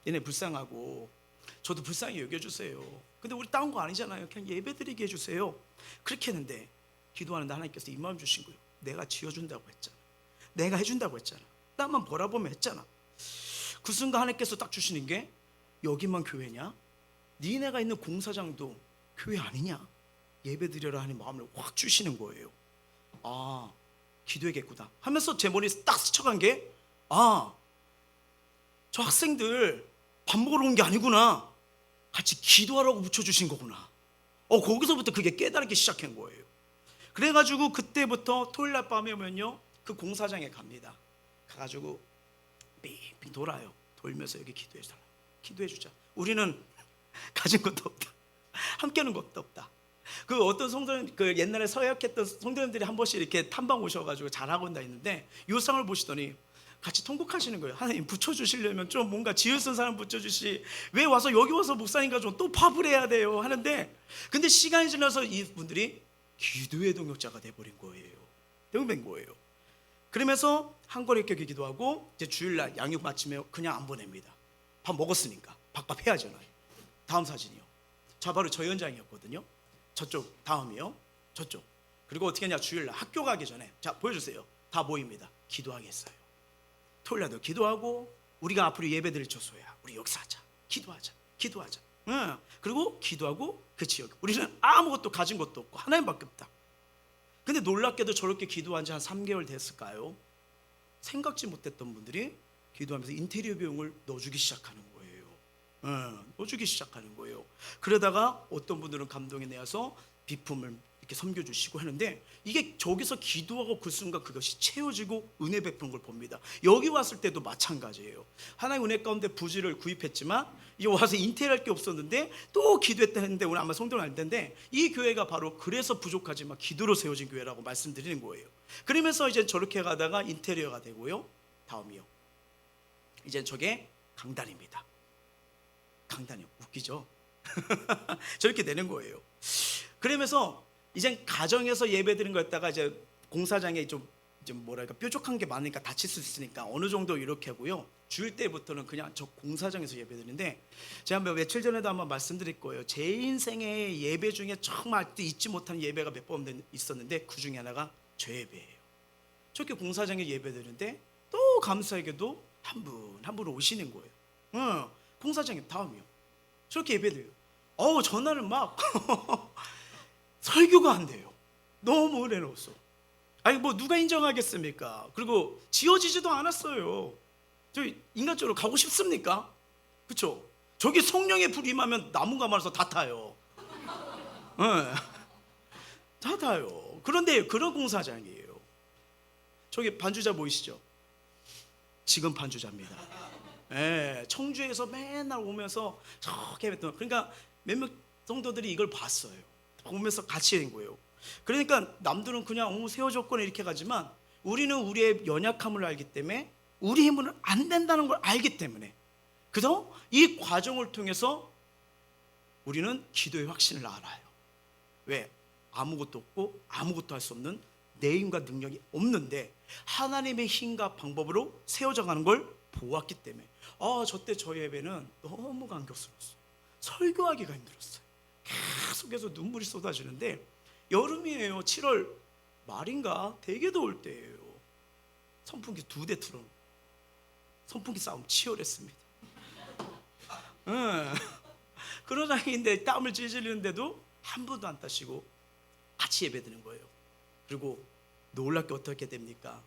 얘네 불쌍하고 저도 불쌍히 여겨주세요. 근데 우리 따온 거 아니잖아요. 그냥 예배드리게 해주세요. 그렇게 했는데 기도하는데 하나님께서 이 마음 주신 거예요. 내가 지어준다고 했잖아. 내가 해준다고 했잖아. 나만 바라보면 했잖아. 그 순간 하나님께서 딱 주시는 게, 여기만 교회냐? 니네가 있는 공사장도 교회 아니냐? 예배드려라 하는 마음을 확 주시는 거예요. 기도해야겠구나 하면서 제 머리에 딱 스쳐간 게, 저 학생들 밥 먹으러 온 게 아니구나, 같이 기도하라고 붙여주신 거구나. 거기서부터 그게 깨달기 시작한 거예요. 그래가지고 그때부터 토요일 날 밤에 오면요, 그 공사장에 갑니다. 가가지고 빙빙 돌아요. 돌면서 여기 기도해주자, 기도해주자. 우리는 가진 것도 없다, 함께하는 것도 없다. 그 어떤 성도님, 그 옛날에 서약했던 성도님들이 한 번씩 이렇게 탐방 오셔가지고 잘하고 다니는데 이 상을 보시더니 같이 통곡하시는 거예요. 하나님, 붙여주시려면 좀 뭔가 지을 쓴 사람 붙여주시, 왜 와서 여기 와서 목사님과 좀 또 밥을 해야 돼요 하는데, 근데 시간이 지나서 이분들이 기도의 동역자가 돼버린 거예요. 된 거예요. 그러면서 한거리 격에 기도하고 이제 주일날 양육 마치면 그냥 안 보냅니다. 밥 먹었으니까 밥밥 해야잖아요. 다음 사진이요. 자, 바로 저 현장이었거든요. 저쪽 다음이요. 저쪽. 그리고 어떻게 하냐, 주일날 학교 가기 전에 자 보여주세요. 다 모입니다. 기도하겠어요. 토요일날도 기도하고, 우리가 앞으로 예배드릴 처소야, 우리 여기서 하자, 기도하자, 기도하자. 그리고 기도하고 그 지역, 우리는 아무것도 가진 것도 없고 하나님밖에 없다. 근데 놀랍게도 저렇게 기도한 지 한 3개월 됐을까요? 생각지 못했던 분들이 기도하면서 인테리어 비용을 넣어주기 시작하는 거예요. 넣어주기 시작하는 거예요. 그러다가 어떤 분들은 감동이 내어서 비품을 이렇게 섬겨주시고 하는데, 이게 저기서 기도하고 그 순간 그것이 채워지고 은혜 베푸는 걸 봅니다. 여기 왔을 때도 마찬가지예요. 하나의 은혜 가운데 부지를 구입했지만 이 와서 인테리어할 게 없었는데 또 기도했다 했는데, 오늘 아마 성도는 알 텐데 이 교회가 바로 그래서 부족하지만 기도로 세워진 교회라고 말씀드리는 거예요. 그러면서 이제 저렇게 가다가 인테리어가 되고요. 다음이요. 이제 저게 강단입니다. 강단이요. 웃기죠? 저렇게 되는 거예요. 그러면서 이젠 가정에서 예배드린 거였다가 이제 공사장에 좀 뭐랄까 뾰족한 게 많으니까 다칠 수 있으니까 어느 정도 이렇게 하고요. 주일 때부터는 그냥 저 공사장에서 예배드리는데, 제가 며칠 전에도 한번 말씀드릴 거예요. 제 인생의 예배 중에 정말 잊지 못하는 예배가 몇 번 있었는데 그 중에 하나가 저 예배예요. 저렇게 공사장에 예배드리는데 또 감사하게도 한 분 한 분 오시는 거예요. 공사장에 다음이요. 저렇게 예배드려요. 전날은 막 설교가 안 돼요. 너무 은혜로웠어. 아니 뭐 누가 인정하겠습니까? 그리고 지어지지도 않았어요. 저 인간적으로 가고 싶습니까? 그렇죠? 저기 성령의 불이 임하면 나무가 말아서 다 타요. 다 타요. 그런데 그런 공사장이에요. 저기 반주자 보이시죠? 지금 반주자입니다. 청주에서 맨날 오면서 저렇게 했던, 그러니까 몇몇 성도들이 이걸 봤어요. 보면서 같이 한 거예요. 그러니까 남들은 그냥 세워줬거나 이렇게 가지만 우리는 우리의 연약함을 알기 때문에 우리 힘으로는 안 된다는 걸 알기 때문에, 그래서 이 과정을 통해서 우리는 기도의 확신을 알아요. 왜? 아무것도 없고 아무것도 할 수 없는 내 힘과 능력이 없는데 하나님의 힘과 방법으로 세워져 가는 걸 보았기 때문에, 저때 저 예배는 너무 감격스러웠어요. 설교하기가 힘들었어요. 계속해서 눈물이 쏟아지는데, 여름이에요. 7월 말인가 되게 더울 때예요. 선풍기 2대 틀어 선풍기 싸움 치열했습니다. 그런 상황인데 땀을 찔찔리는데도 한 번도 안 따시고 같이 예배드는 거예요. 그리고 놀랍게 어떻게 됩니까?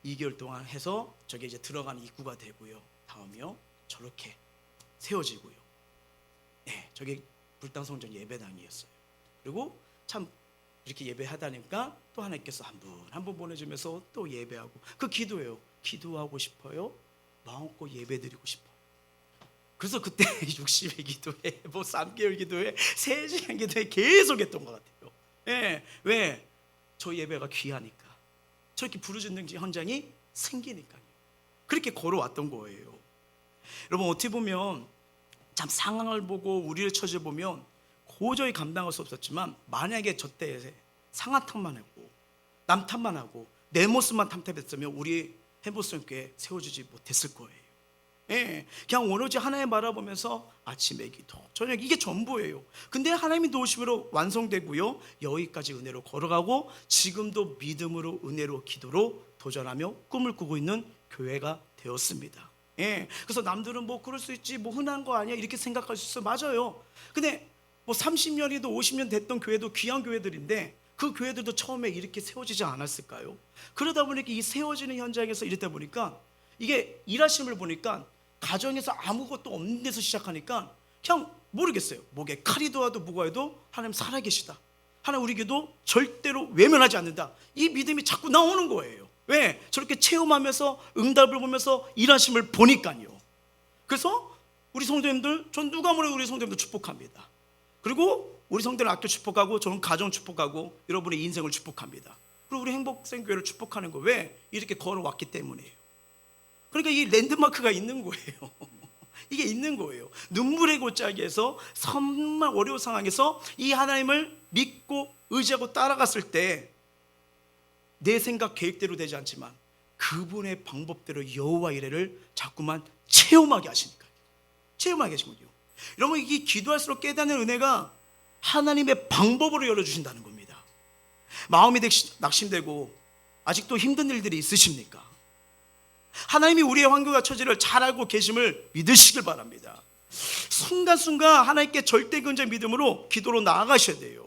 2개월 동안 해서 저게 이제 들어가는 입구가 되고요. 다음이요, 저렇게 세워지고요. 저게 불당성전 예배당이었어요. 그리고 참 이렇게 예배하다니까 또 하나님께서 한 분 보내주면서 또 예배하고, 그 기도예요. 기도하고 싶어요. 마음껏 예배드리고 싶어요. 그래서 그때 60일 기도회, 3개월 기도회, 3시간 기도회 계속 했던 것 같아요. 왜? 저 예배가 귀하니까, 저렇게 부르짖는 현장이 생기니까요. 그렇게 걸어왔던 거예요. 여러분, 어떻게 보면 참 상황을 보고 우리를 처져 보면 도저히 감당할 수 없었지만, 만약에 저 때에 상하 탓만 하고 남 탓만 하고 내 모습만 탐탁했으면 우리 해보성교회 세워주지 못했을 거예요. 그냥 오로지 하나님 바라보면서 아침에 기도, 저녁, 이게 전부예요. 근데 하나님이 도우심으로 완성되고요, 여기까지 은혜로 걸어가고 지금도 믿음으로 은혜로 기도로 도전하며 꿈을 꾸고 있는 교회가 되었습니다. 그래서 남들은 뭐 그럴 수 있지, 뭐 흔한 거 아니야, 이렇게 생각할 수 있어요. 맞아요. 근데 뭐 30년이도 50년 됐던 교회도 귀한 교회들인데 그 교회들도 처음에 이렇게 세워지지 않았을까요? 그러다 보니까 이 세워지는 현장에서 이랬다 보니까 이게 일하심을 보니까 가정에서 아무것도 없는 데서 시작하니까 그냥 모르겠어요. 목에 칼이 돋아도 뭐가 해도 하나님 살아계시다, 하나님 우리 기도 절대로 외면하지 않는다, 이 믿음이 자꾸 나오는 거예요. 왜? 저렇게 체험하면서 응답을 보면서 일하심을 보니까요. 그래서 우리 성도님들, 전 누가 뭐래도 우리 성도님들 축복합니다. 그리고 우리 성도들 학교 축복하고 저는 가정 축복하고 여러분의 인생을 축복합니다. 그리고 우리 행복생교회를 축복하는 거, 왜? 이렇게 걸어왔기 때문이에요. 그러니까 이 랜드마크가 있는 거예요. 이게 있는 거예요. 눈물의 골짜기에서 정말 어려운 상황에서 이 하나님을 믿고 의지하고 따라갔을 때 내 생각 계획대로 되지 않지만 그분의 방법대로 여호와 이레를 자꾸만 체험하게 하시니까요. 체험하게 하시군요. 여러분, 이게 기도할수록 깨닫는 은혜가 하나님의 방법으로 열어주신다는 겁니다. 마음이 낙심되고 아직도 힘든 일들이 있으십니까? 하나님이 우리의 환경과 처지를 잘 알고 계심을 믿으시길 바랍니다. 순간순간 하나님께 절대 근접 믿음으로 기도로 나아가셔야 돼요.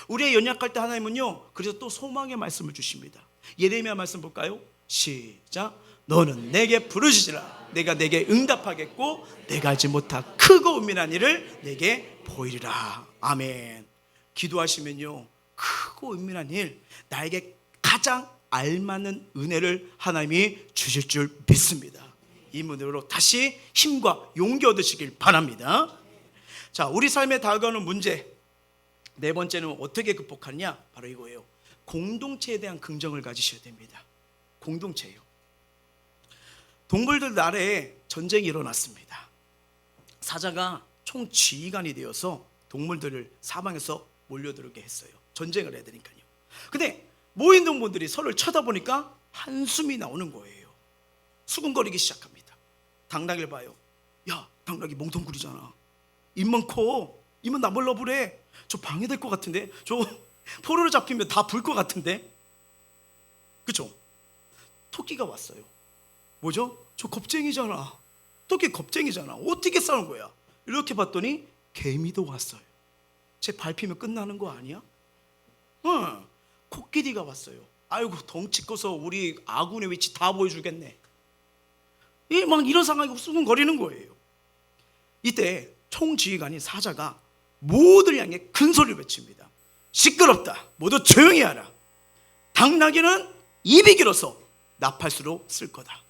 우리의 연약할 때 하나님은요, 그래서 또 소망의 말씀을 주십니다. 예레미야 말씀 볼까요? 시작. 너는 내게 부르짖으라. 내가 내게 응답하겠고 내가 알지 못한 크고 은밀한 일을 내게 보이리라. 아멘. 기도하시면요, 크고 은밀한 일, 나에게 가장 알맞는 은혜를 하나님이 주실 줄 믿습니다. 이 은혜로 다시 힘과 용기 얻으시길 바랍니다. 자, 우리 삶에 다가오는 문제, 네 번째는 어떻게 극복하느냐? 바로 이거예요. 공동체에 대한 긍정을 가지셔야 됩니다. 공동체예요. 동물들 나라에 전쟁이 일어났습니다. 사자가 총지휘관이 되어서 동물들을 사방에서 몰려들게 했어요. 전쟁을 해야 되니까요. 근데 모인 동문들이 서로를 쳐다보니까 한숨이 나오는 거예요. 수근거리기 시작합니다. 당나귀를 봐요. 야, 당나귀 멍텅구리잖아. 입만 커. 입은 나불나불해. 저 방해될 것 같은데. 저 포로로 잡히면 다 불 것 같은데. 그쵸? 토끼가 왔어요. 뭐죠? 저 겁쟁이잖아. 토끼 겁쟁이잖아. 어떻게 싸우는 거야? 이렇게 봤더니 개미도 왔어요. 쟤 밟히면 끝나는 거 아니야? 응. 코끼리가 왔어요. 아이고, 덩치 커서 우리 아군의 위치 다 보여주겠네. 막 이런 상황이 수근거리는 거예요. 이때 총지휘관인 사자가 모두를 향해 큰 소리를 외칩니다. 시끄럽다. 모두 조용히 하라. 당나귀는 입이 길어서 나팔수로 쓸 거다.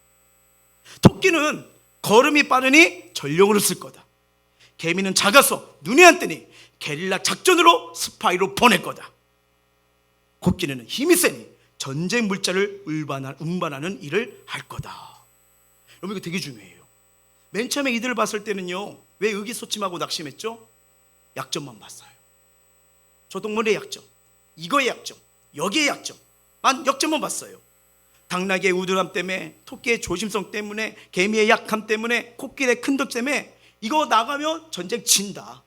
토끼는 걸음이 빠르니 전령으로 쓸 거다. 개미는 작아서 눈이 안 뜨니 게릴라 작전으로 스파이로 보낼 거다. 코끼리는 힘이 세니 전쟁 물자를 운반하는 일을 할 거다. 여러분, 이거 되게 중요해요. 맨 처음에 이들을 봤을 때는요, 왜 의기소침하고 낙심했죠? 약점만 봤어요. 저 동물의 약점, 이거의 약점, 여기의 약점, 약점만 봤어요. 당나귀의 우둔함 때문에, 토끼의 조심성 때문에, 개미의 약함 때문에, 코끼리의 큰 덕 때문에 이거 나가면 전쟁 진다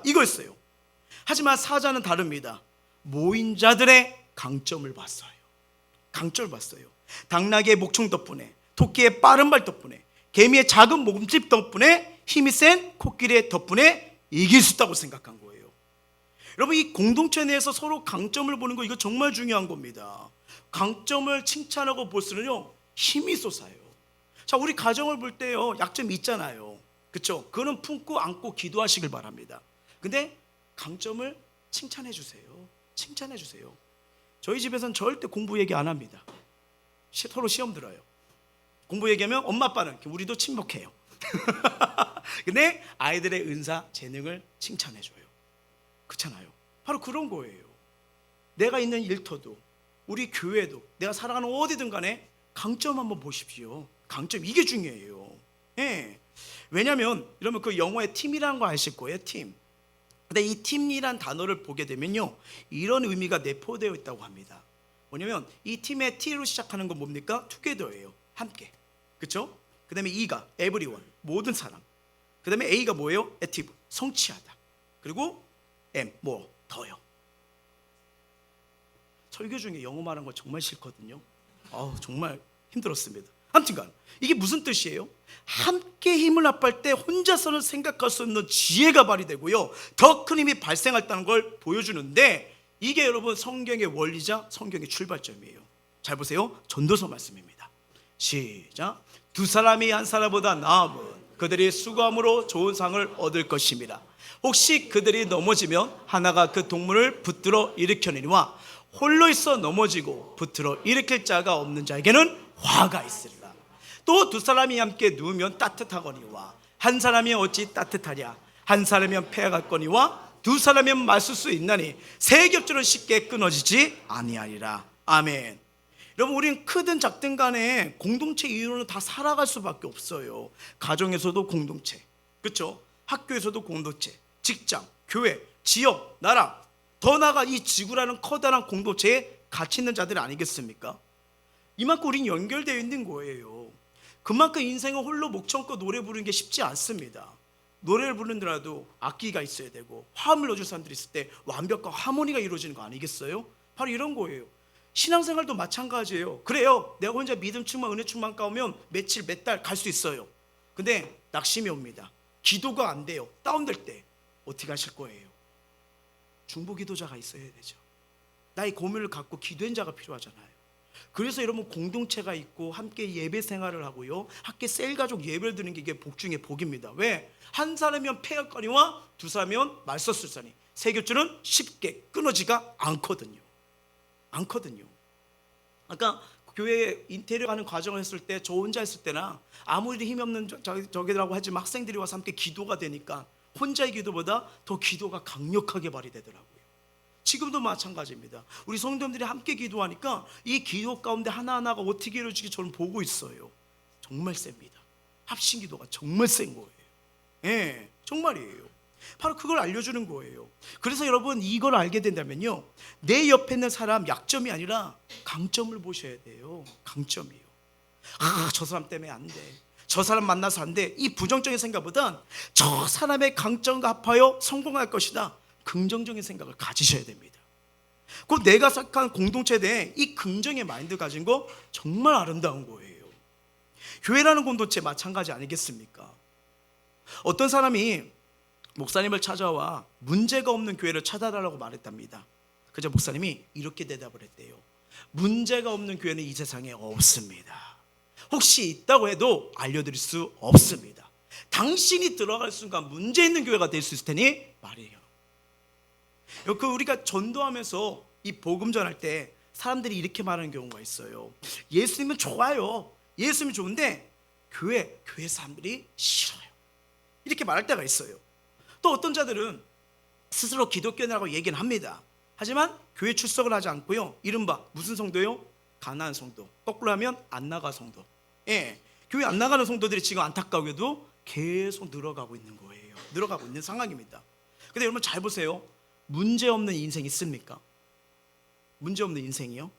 이거였어요. 하지만 사자는 다릅니다. 모인 자들의 강점을 봤어요. 강점을 봤어요. 당나귀의 목총 덕분에, 토끼의 빠른 발 덕분에, 개미의 작은 몸집 덕분에, 힘이 센 코끼리의 덕분에 이길 수 있다고 생각한 거예요. 여러분, 이 공동체 내에서 서로 강점을 보는 거, 이거 정말 중요한 겁니다. 강점을 칭찬하고 볼수록요, 힘이 솟아요. 자, 우리 가정을 볼 때요, 약점이 있잖아요. 그렇죠? 그거는 품고 안고 기도하시길 바랍니다. 근데 강점을 칭찬해 주세요. 칭찬해 주세요. 저희 집에서는 절대 공부 얘기 안 합니다. 서로 시험 들어요. 공부 얘기하면 엄마 아빠는 우리도 침묵해요. 근데 아이들의 은사, 재능을 칭찬해 줘요. 그렇잖아요. 바로 그런 거예요. 내가 있는 일터도, 우리 교회도, 내가 살아가는 어디든 간에 강점 한번 보십시오. 강점, 이게 중요해요. 예. 왜냐하면 여러분, 그 영어의 팀이라는 거 아실 거예요. 팀. 근데 이 팀이란 단어를 보게 되면요, 이런 의미가 내포되어 있다고 합니다. 뭐냐면 이 팀의 T로 시작하는 건 뭡니까? together예요. 함께. 그렇죠? 그 다음에 E가 everyone, 모든 사람. 그 다음에 A가 뭐예요? active, 성취하다. 그리고 M, 더요. 설교 중에 영어 말하는 거 정말 싫거든요. 정말 힘들었습니다. 아무튼간 이게 무슨 뜻이에요? 함께 힘을 합할 때 혼자서는 생각할 수 없는 지혜가 발휘되고요, 더 큰 힘이 발생했다는 걸 보여주는데, 이게 여러분 성경의 원리자, 성경의 출발점이에요. 잘 보세요. 전도서 말씀입니다. 시작. 두 사람이 한 사람보다 나음은 그들이 수고함으로 좋은 상을 얻을 것입니다. 혹시 그들이 넘어지면 하나가 그 동물을 붙들어 일으켜내니와 홀로 있어 넘어지고 붙들어 일으킬 자가 없는 자에게는 화가 있으리라. 또 두 사람이 함께 누우면 따뜻하거니와 한 사람이 어찌 따뜻하랴. 한 사람이면 패하겠거니와 두 사람이면 맞설 수 있나니 세 겹줄은 쉽게 끊어지지 아니하리라. 아멘. 여러분, 우리는 크든 작든 간에 공동체 이유로는 다 살아갈 수밖에 없어요. 가정에서도 공동체, 그렇죠? 학교에서도 공동체, 직장, 교회, 지역, 나라, 더 나아가 이 지구라는 커다란 공동체에 같이 있는 자들 아니겠습니까? 이만큼 우린 연결되어 있는 거예요. 그만큼 인생을 홀로 목청껏 노래 부르는 게 쉽지 않습니다. 노래를 부르더라도 악기가 있어야 되고 화음을 넣어줄 사람들이 있을 때 완벽한 하모니가 이루어지는 거 아니겠어요? 바로 이런 거예요. 신앙생활도 마찬가지예요. 그래요, 내가 혼자 믿음 충만, 은혜 충만 가오면 며칠, 몇 달 갈 수 있어요. 근데 낙심이 옵니다. 기도가 안 돼요. 다운될 때 어떻게 하실 거예요? 중보기도자가 있어야 되죠. 나의 고민을 갖고 기도한 자가 필요하잖아요. 그래서 여러분, 공동체가 있고 함께 예배 생활을 하고요, 함께 셀가족 예배를 드리는 게 이게 복 중에 복입니다. 왜? 한 사람이면 패할거니와 두 사람이면 말썽쓸사니 세 겹줄은 쉽게 끊어지가 않거든요. 아까 교회 인테리어 하는 과정을 했을 때, 저 혼자 했을 때나 아무리 힘이 없는 저기라고 하지만 학생들이 와서 함께 기도가 되니까 혼자의 기도보다 더 기도가 강력하게 발휘되더라고요. 지금도 마찬가지입니다. 우리 성도님들이 함께 기도하니까 이 기도 가운데 하나하나가 어떻게 이루어지기 저는 보고 있어요. 정말 셉니다. 합심 기도가 정말 센 거예요. 예, 정말이에요. 바로 그걸 알려주는 거예요. 그래서 여러분 이걸 알게 된다면요, 내 옆에 있는 사람 약점이 아니라 강점을 보셔야 돼요. 강점이요. 저 사람 때문에 안 돼, 저 사람 만나서 안 돼, 이 부정적인 생각보단 저 사람의 강점과 합하여 성공할 것이다, 긍정적인 생각을 가지셔야 됩니다. 그 내가 속한 공동체에 대해 이 긍정의 마인드 가진 거 정말 아름다운 거예요. 교회라는 공동체 마찬가지 아니겠습니까? 어떤 사람이 목사님을 찾아와 문제가 없는 교회를 찾아달라고 말했답니다. 그저 목사님이 이렇게 대답을 했대요. 문제가 없는 교회는 이 세상에 없습니다. 혹시 있다고 해도 알려드릴 수 없습니다. 당신이 들어갈 순간 문제 있는 교회가 될 수 있을 테니 말이에요. 우리가 전도하면서 이 복음 전할 때 사람들이 이렇게 말하는 경우가 있어요. 예수님은 좋아요, 예수님이 좋은데 교회 사람들이 싫어요, 이렇게 말할 때가 있어요. 또 어떤 자들은 스스로 기독교인이라고 얘기는 합니다. 하지만 교회 출석을 하지 않고요, 이른바 무슨 성도요? 가난한 성도, 거꾸로 하면 안 나가 성도. 교회 안 나가는 성도들이 지금 안타까우게도 계속 늘어가고 있는 거예요. 늘어가고 있는 상황입니다. 근데 여러분 잘 보세요. 문제 없는 인생 있습니까? 문제 없는 인생이요?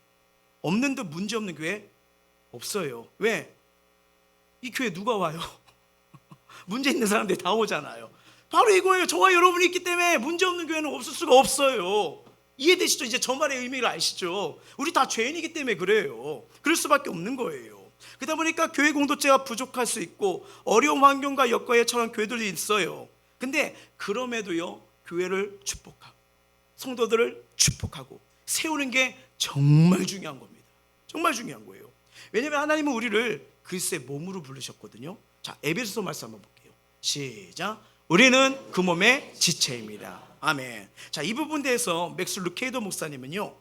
없는데 문제 없는 교회 없어요. 왜? 이 교회 누가 와요? 문제 있는 사람들이 다 오잖아요. 바로 이거예요. 저와 여러분이 있기 때문에 문제 없는 교회는 없을 수가 없어요. 이해되시죠? 이제 저 말의 의미를 아시죠? 우리 다 죄인이기 때문에 그래요. 그럴 수밖에 없는 거예요. 그러다 보니까 교회 공동체가 부족할 수 있고 어려운 환경과 여건에 처한 교회들도 있어요. 근데 그럼에도요, 교회를 축복하고 성도들을 축복하고 세우는 게 정말 중요한 겁니다. 정말 중요한 거예요. 왜냐하면 하나님은 우리를 그리스도의 몸으로 부르셨거든요. 자, 에베소서 말씀 한번 볼게요. 시작. 우리는 그 몸의 지체입니다. 아멘. 자, 이 부분에 대해서 맥스 루케이더 목사님은요,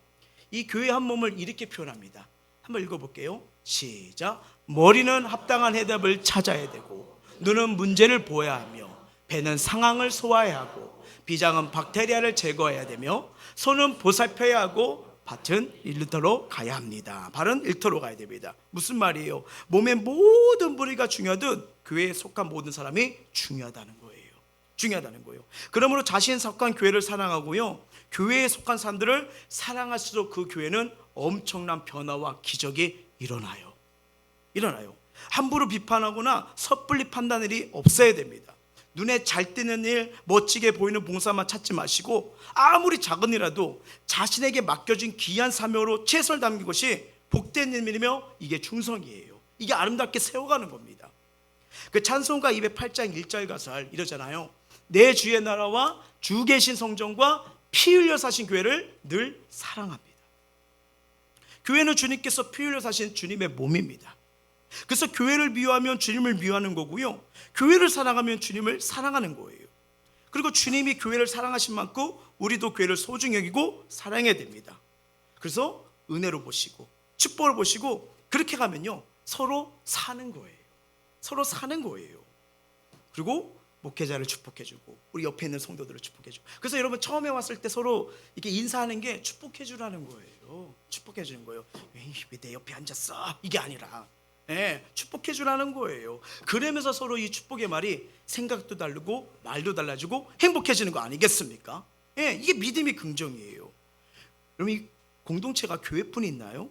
이 교회 한 몸을 이렇게 표현합니다. 한번 읽어볼게요. 시작. 머리는 합당한 해답을 찾아야 되고, 눈은 문제를 보아야 하며, 배는 상황을 소화해야 하고, 비장은 박테리아를 제거해야 되며, 손은 보살펴야 하고, 밭은 일터로 가야 합니다. 발은 일터로 가야 됩니다. 무슨 말이에요? 몸의 모든 부위가 중요하듯 교회에 속한 모든 사람이 중요하다는 거예요. 중요하다는 거예요. 그러므로 자신이 속한 교회를 사랑하고요, 교회에 속한 사람들을 사랑할수록 그 교회는 엄청난 변화와 기적이 일어나요. 함부로 비판하거나 섣불리 판단할 일이 없어야 됩니다. 눈에 잘 띄는 일, 멋지게 보이는 봉사만 찾지 마시고 아무리 작은 일이라도 자신에게 맡겨진 귀한 사명으로 최선을 다하는 것이 복된 일이며 이게 충성이에요. 이게 아름답게 세워가는 겁니다. 그 찬송가 208장 1절 가사를 이러잖아요. 내 주의 나라와 주 계신 성전과 피 흘려 사신 교회를 늘 사랑합니다. 교회는 주님께서 피 흘려 사신 주님의 몸입니다. 그래서 교회를 미워하면 주님을 미워하는 거고요, 교회를 사랑하면 주님을 사랑하는 거예요. 그리고 주님이 교회를 사랑하신 만큼 우리도 교회를 소중히 여기고 사랑해야 됩니다. 그래서 은혜로 보시고 축복을 보시고 그렇게 가면요, 서로 사는 거예요. 서로 사는 거예요. 그리고 목회자를 축복해주고 우리 옆에 있는 성도들을 축복해주고. 그래서 여러분 처음에 왔을 때 서로 이렇게 인사하는 게 축복해주라는 거예요. 축복해주는 거예요. 왜 내 옆에 앉았어? 이게 아니라 축복해주라는 거예요. 그러면서 서로 이 축복의 말이 생각도 다르고 말도 달라지고 행복해지는 거 아니겠습니까? 이게 믿음의 긍정이에요. 그럼 이 공동체가 교회뿐이 있나요?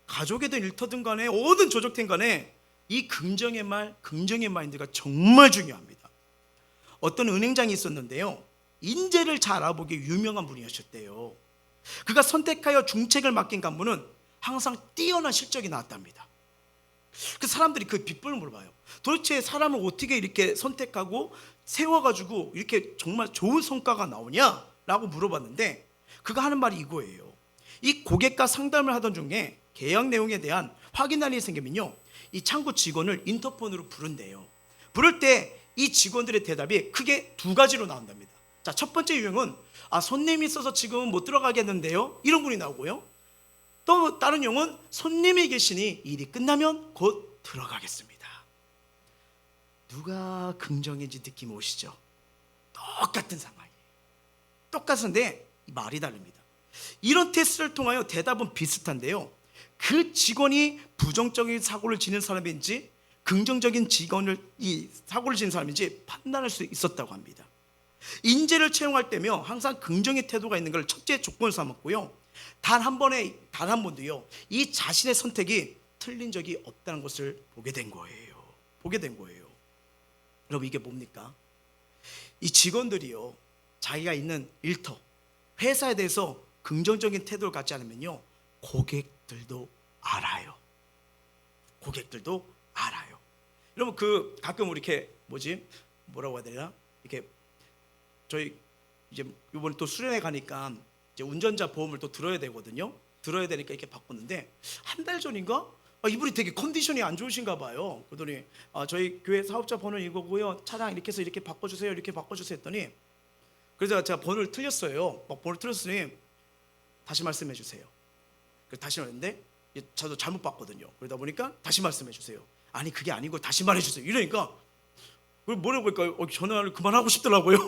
가족이든 일터든 간에 어떤 조직된 간에 이 긍정의 말, 긍정의 마인드가 정말 중요합니다. 어떤 은행장이 있었는데요, 인재를 잘 알아보기 유명한 분이었대요. 그가 선택하여 중책을 맡긴 간부는 항상 뛰어난 실적이 나왔답니다. 그 사람들이 그 비법을 물어봐요. 도대체 사람을 어떻게 이렇게 선택하고 세워가지고 이렇게 정말 좋은 성과가 나오냐라고 물어봤는데, 그가 하는 말이 이거예요. 이 고객과 상담을 하던 중에 계약 내용에 대한 확인할 일이 생기면요, 이 창구 직원을 인터폰으로 부른대요. 부를 때 이 직원들의 대답이 크게 두 가지로 나온답니다. 자, 첫 번째 유형은 손님이 있어서 지금은 못 들어가겠는데요, 이런 분이 나오고요. 또 다른 용은 손님이 계시니 일이 끝나면 곧 들어가겠습니다. 누가 긍정인지 느낌 오시죠? 똑같은 상황이에요. 똑같은데 말이 다릅니다. 이런 테스트를 통하여 대답은 비슷한데요, 그 직원이 부정적인 사고를 지닌 사람인지 긍정적인 직원을 이 사고를 지닌 사람인지 판단할 수 있었다고 합니다. 인재를 채용할 때면 항상 긍정의 태도가 있는 걸 첫째 조건을 삼았고요. 단 한 번도요, 이 자신의 선택이 틀린 적이 없다는 것을 보게 된 거예요. 여러분, 이게 뭡니까? 이 직원들이요, 자기가 있는 일터, 회사에 대해서 긍정적인 태도를 갖지 않으면요, 고객들도 알아요. 여러분, 가끔 우리 이렇게 뭐라고 해야 되나? 이렇게 저희 이제 이번에 또 수련회 가니까 이제 운전자 보험을 또 들어야 되거든요. 들어야 되니까 이렇게 바꿨는데 한 달 전인가? 이분이 되게 컨디션이 안 좋으신가 봐요. 그러더니 저희 교회 사업자 번호 이거고요. 차량 이렇게 해서 이렇게 바꿔주세요. 했더니 그래서 제가 번호를 틀렸어요. 번호를 틀렸으니 다시 말씀해 주세요. 그래서 다시 말했는데 저도 잘못 봤거든요. 그러다 보니까 다시 말씀해 주세요. 아니 그게 아니고 다시 말해 주세요. 이러니까 뭐라고 할까요? 전화를 그만하고 싶더라고요.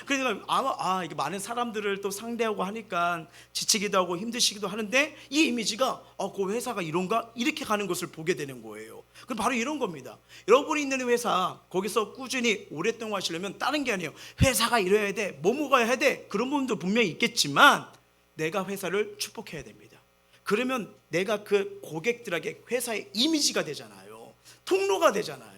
그러니까 아마 이게 많은 사람들을 또 상대하고 하니까 지치기도 하고 힘드시기도 하는데 이 이미지가 그 회사가 이런가? 이렇게 가는 것을 보게 되는 거예요. 그럼 바로 이런 겁니다. 여러분이 있는 회사, 거기서 꾸준히 오랫동안 하시려면 다른 게 아니에요. 회사가 이래야 돼, 뭐가 해야 돼, 그런 부분도 분명히 있겠지만 내가 회사를 축복해야 됩니다. 그러면 내가 그 고객들에게 회사의 이미지가 되잖아요. 통로가 되잖아요.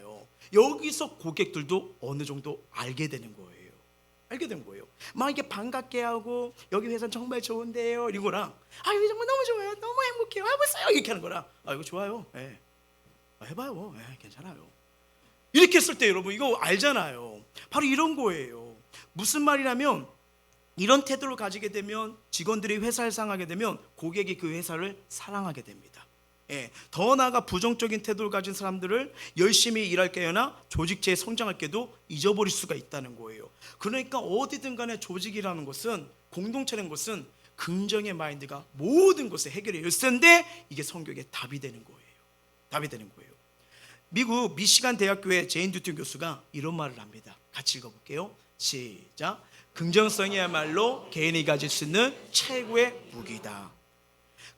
여기서 고객들도 어느 정도 알게 되는 거예요. 막 이게 반갑게 하고 여기 회사는 정말 좋은데요 이거랑 여기 정말 너무 좋아요, 너무 행복해요, 와보세요 이렇게 하는 거랑 이거 좋아요, 해봐요, 괜찮아요, 이렇게 했을 때 여러분 이거 알잖아요. 바로 이런 거예요. 무슨 말이냐면 이런 태도를 가지게 되면 직원들이 회사를 사랑하게 되면 고객이 그 회사를 사랑하게 됩니다. 더 나아가 부정적인 태도를 가진 사람들을 열심히 일할 게나 조직체에 성장할 게도 잊어버릴 수가 있다는 거예요. 그러니까 어디든 간에 조직이라는 것은, 공동체라는 것은 긍정의 마인드가 모든 것의 해결의 열쇠인데 이게 성격의 답이 되는 거예요. 미국 미시간 대학교의 제인 뉴튼 교수가 이런 말을 합니다. 같이 읽어볼게요. 시작. 긍정성이야말로 개인이 가질 수 있는 최고의 무기다.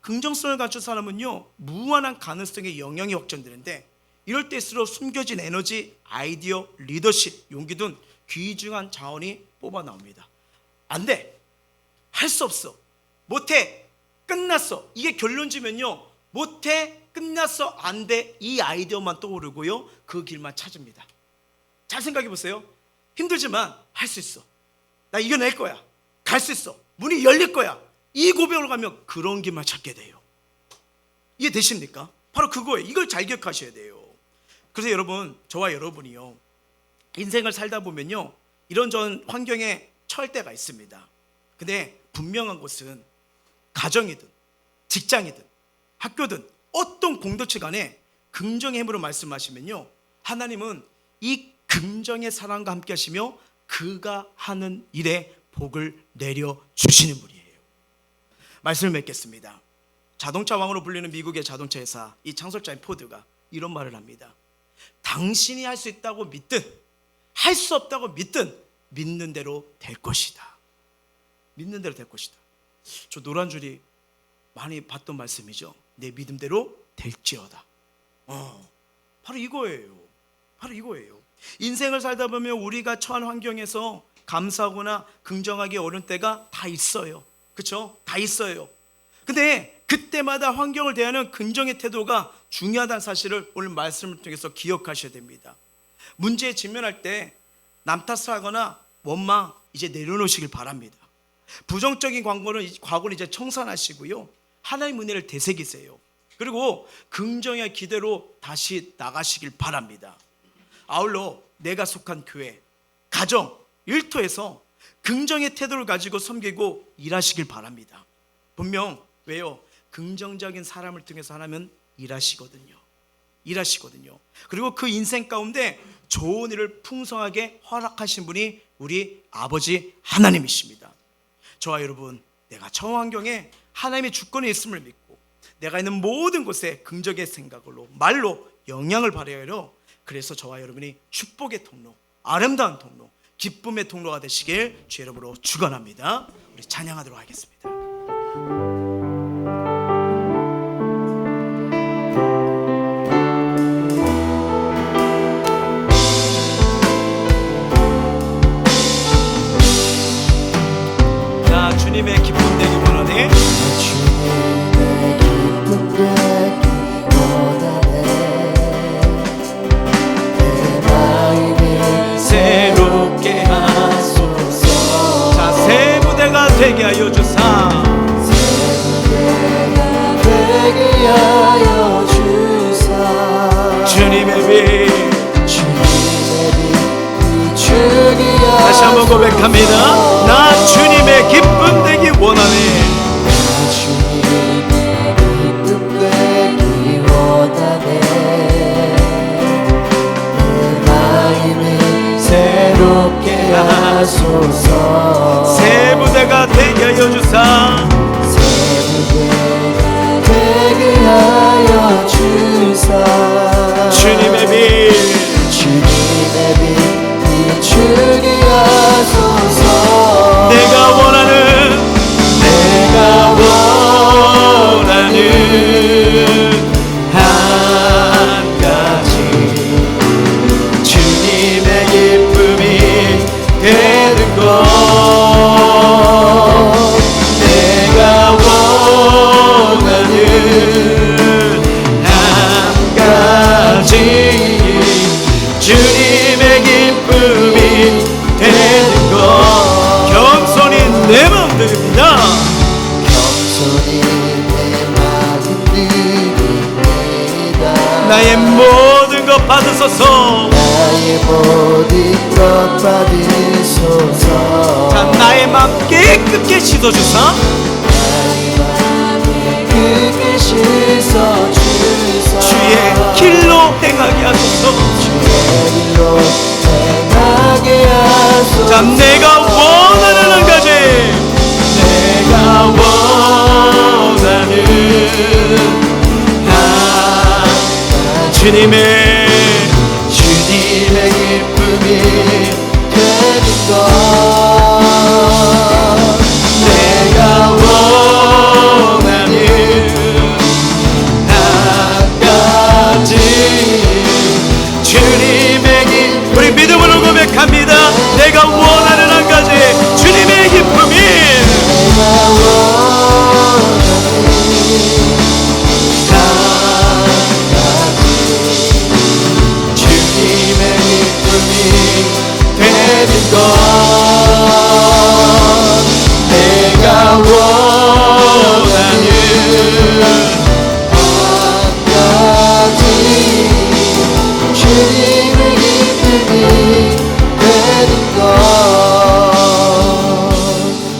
긍정성을 갖춘 사람은요, 무한한 가능성의 영향이 확장되는데 이럴 때일수록 숨겨진 에너지, 아이디어, 리더십, 용기 등 귀중한 자원이 뽑아 나옵니다. 안 돼, 할 수 없어, 못해, 끝났어, 이게 결론지면요, 못해, 끝났어, 안 돼, 이 아이디어만 떠오르고요, 그 길만 찾습니다. 잘 생각해 보세요. 힘들지만 할 수 있어, 나 이겨낼 거야, 갈 수 있어, 문이 열릴 거야, 이 고백으로 가면 그런 길만 찾게 돼요. 이해되십니까? 바로 그거예요. 이걸 잘 기억하셔야 돼요. 그래서 여러분, 저와 여러분이요, 인생을 살다 보면요, 이런저런 환경에 처할 때가 있습니다. 근데 분명한 것은 가정이든 직장이든 학교든 어떤 공동체 간에 긍정의 힘으로 말씀하시면요, 하나님은 이 긍정의 사랑과 함께 하시며 그가 하는 일에 복을 내려주시는 분이에요. 말씀을 맺겠습니다. 자동차 왕으로 불리는 미국의 자동차 회사 이 창설자인 포드가 이런 말을 합니다. 당신이 할 수 있다고 믿든 할 수 없다고 믿든 믿는 대로 될 것이다. 저 노란 줄이 많이 봤던 말씀이죠. 내 믿음대로 될지어다. 바로 이거예요. 인생을 살다 보면 우리가 처한 환경에서 감사하거나 긍정하기 어려운 때가 다 있어요. 그렇죠? 다 있어요. 근데 그때마다 환경을 대하는 긍정의 태도가 중요하다는 사실을 오늘 말씀을 통해서 기억하셔야 됩니다. 문제에 직면할 때 남 탓을 하거나 원망 이제 내려놓으시길 바랍니다. 부정적인 과거는 이제 청산하시고요, 하나님의 은혜를 되새기세요. 그리고 긍정의 기대로 다시 나가시길 바랍니다. 아울러 내가 속한 교회, 가정, 일터에서 긍정의 태도를 가지고 섬기고 일하시길 바랍니다. 분명 왜요? 긍정적인 사람을 통해서 하나님은 일하시거든요. 그리고 그 인생 가운데 좋은 일을 풍성하게 허락하신 분이 우리 아버지 하나님이십니다. 저와 여러분, 내가 저 환경에 하나님의 주권이 있음을 믿고 내가 있는 모든 곳에 긍정의 생각으로 말로 영향을 발휘하여, 그래서 저와 여러분이 축복의 통로, 아름다운 통로, 기쁨의 통로가 되시길 주의 이름으로 축원합니다. 우리 찬양하도록 하겠습니다. 주님의 기쁨 되기 원하네. 주님의 기쁨 되기 원하네. 내 마음을 새롭게 하소서. 자, 새 무대가 되게 하여 주사. 되게 하여 주사. 주님의 빛 비추게 다시 한번 고백합니다. 나 주님의 기쁨 되기 원하네. 주님의 기쁨 되기 원하네. 내 마음을 새롭게 하소서. 새 무대가 되게 하여 주사. 되게 하여 주사. 주님의 빛 주님의 빛 비추게 하소서. 내가 원하는 한 가지 주님의 기쁨이 되는 것. 내가 원하는 한 가지 주님의 기쁨이 되는 것. 겸손히 내 마음 드립니다. 겸손히 내 마음 드립니다. 나의 모든 것 받으소서. 나의 모든 것 받으소서. 자, 나의 마음 깨끗게 씻어주사. 나의 마음을 크게 씻어주사. 주의 길로 행하게 하소서. 주의 길로 행하게 하소서. 자, 내가 원하는 한 가지, 내가 원하는 주님의 기쁨이 되는 것. 내가 원하는 한 가지 주님의 기쁨. 우리 믿음으로 고백합니다. 내가 원하는 한 가지 주님의 기쁨이. 내가 원하는 주님의 기쁨이 되는 것. 내가 원하는 한 가지 주님의 기쁨이 되는 것.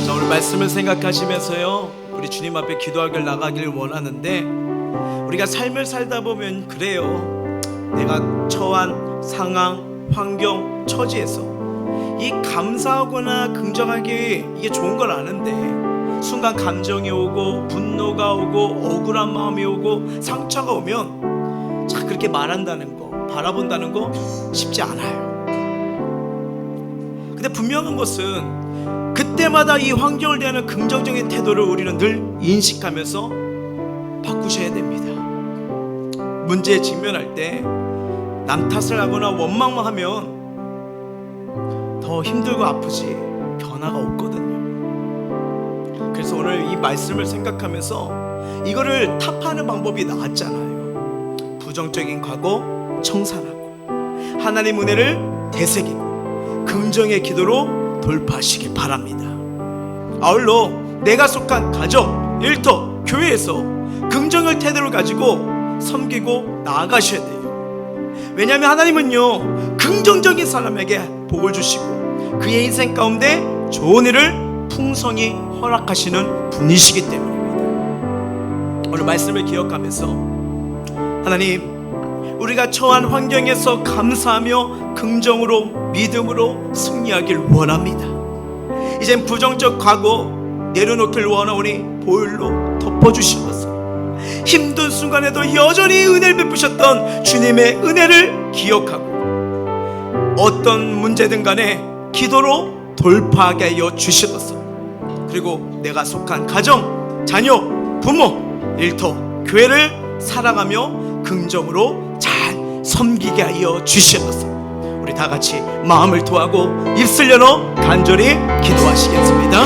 자, 오늘 말씀을 생각하시면서요, 우리 주님 앞에 기도하길 나가길 원하는데, 우리가 삶을 살다 보면 그래요. 내가 처한 상황, 환경, 처지에서 이 감사하거나 긍정하기 이게 좋은 걸 아는데 순간 감정이 오고 분노가 오고 억울한 마음이 오고 상처가 오면 자, 그렇게 말한다는 거, 바라본다는 거 쉽지 않아요. 근데 분명한 것은 그때마다 이 환경을 대하는 긍정적인 태도를 우리는 늘 인식하면서 바꾸셔야 됩니다. 문제에 직면할 때 남 탓을 하거나 원망만 하면 더 힘들고 아프지 변화가 없거든요. 그래서 오늘 이 말씀을 생각하면서 이거를 타파하는 방법이 나왔잖아요. 부정적인 과거 청산하고 하나님 은혜를 되새기고 긍정의 기도로 돌파하시길 바랍니다. 아울러 내가 속한 가정, 일터, 교회에서 긍정의 태도를 가지고 섬기고 나아가셔야 돼요. 왜냐하면 하나님은요, 긍정적인 사람에게 복을 주시고 그의 인생 가운데 좋은 일을 풍성히 허락하시는 분이시기 때문입니다. 오늘 말씀을 기억하면서 하나님, 우리가 처한 환경에서 감사하며 긍정으로 믿음으로 승리하길 원합니다. 이젠 부정적 과거 내려놓길 원하오니 보혈로 덮어주시옵소서. 힘든 순간에도 여전히 은혜를 베푸셨던 주님의 은혜를 기억하고 어떤 문제든 간에 기도로 돌파하게 하여 주시옵소서. 그리고 내가 속한 가정, 자녀, 부모, 일터, 교회를 사랑하며 긍정으로 잘 섬기게 하여 주시옵소서. 우리 다 같이 마음을 토하고 입술 열어 간절히 기도하시겠습니다.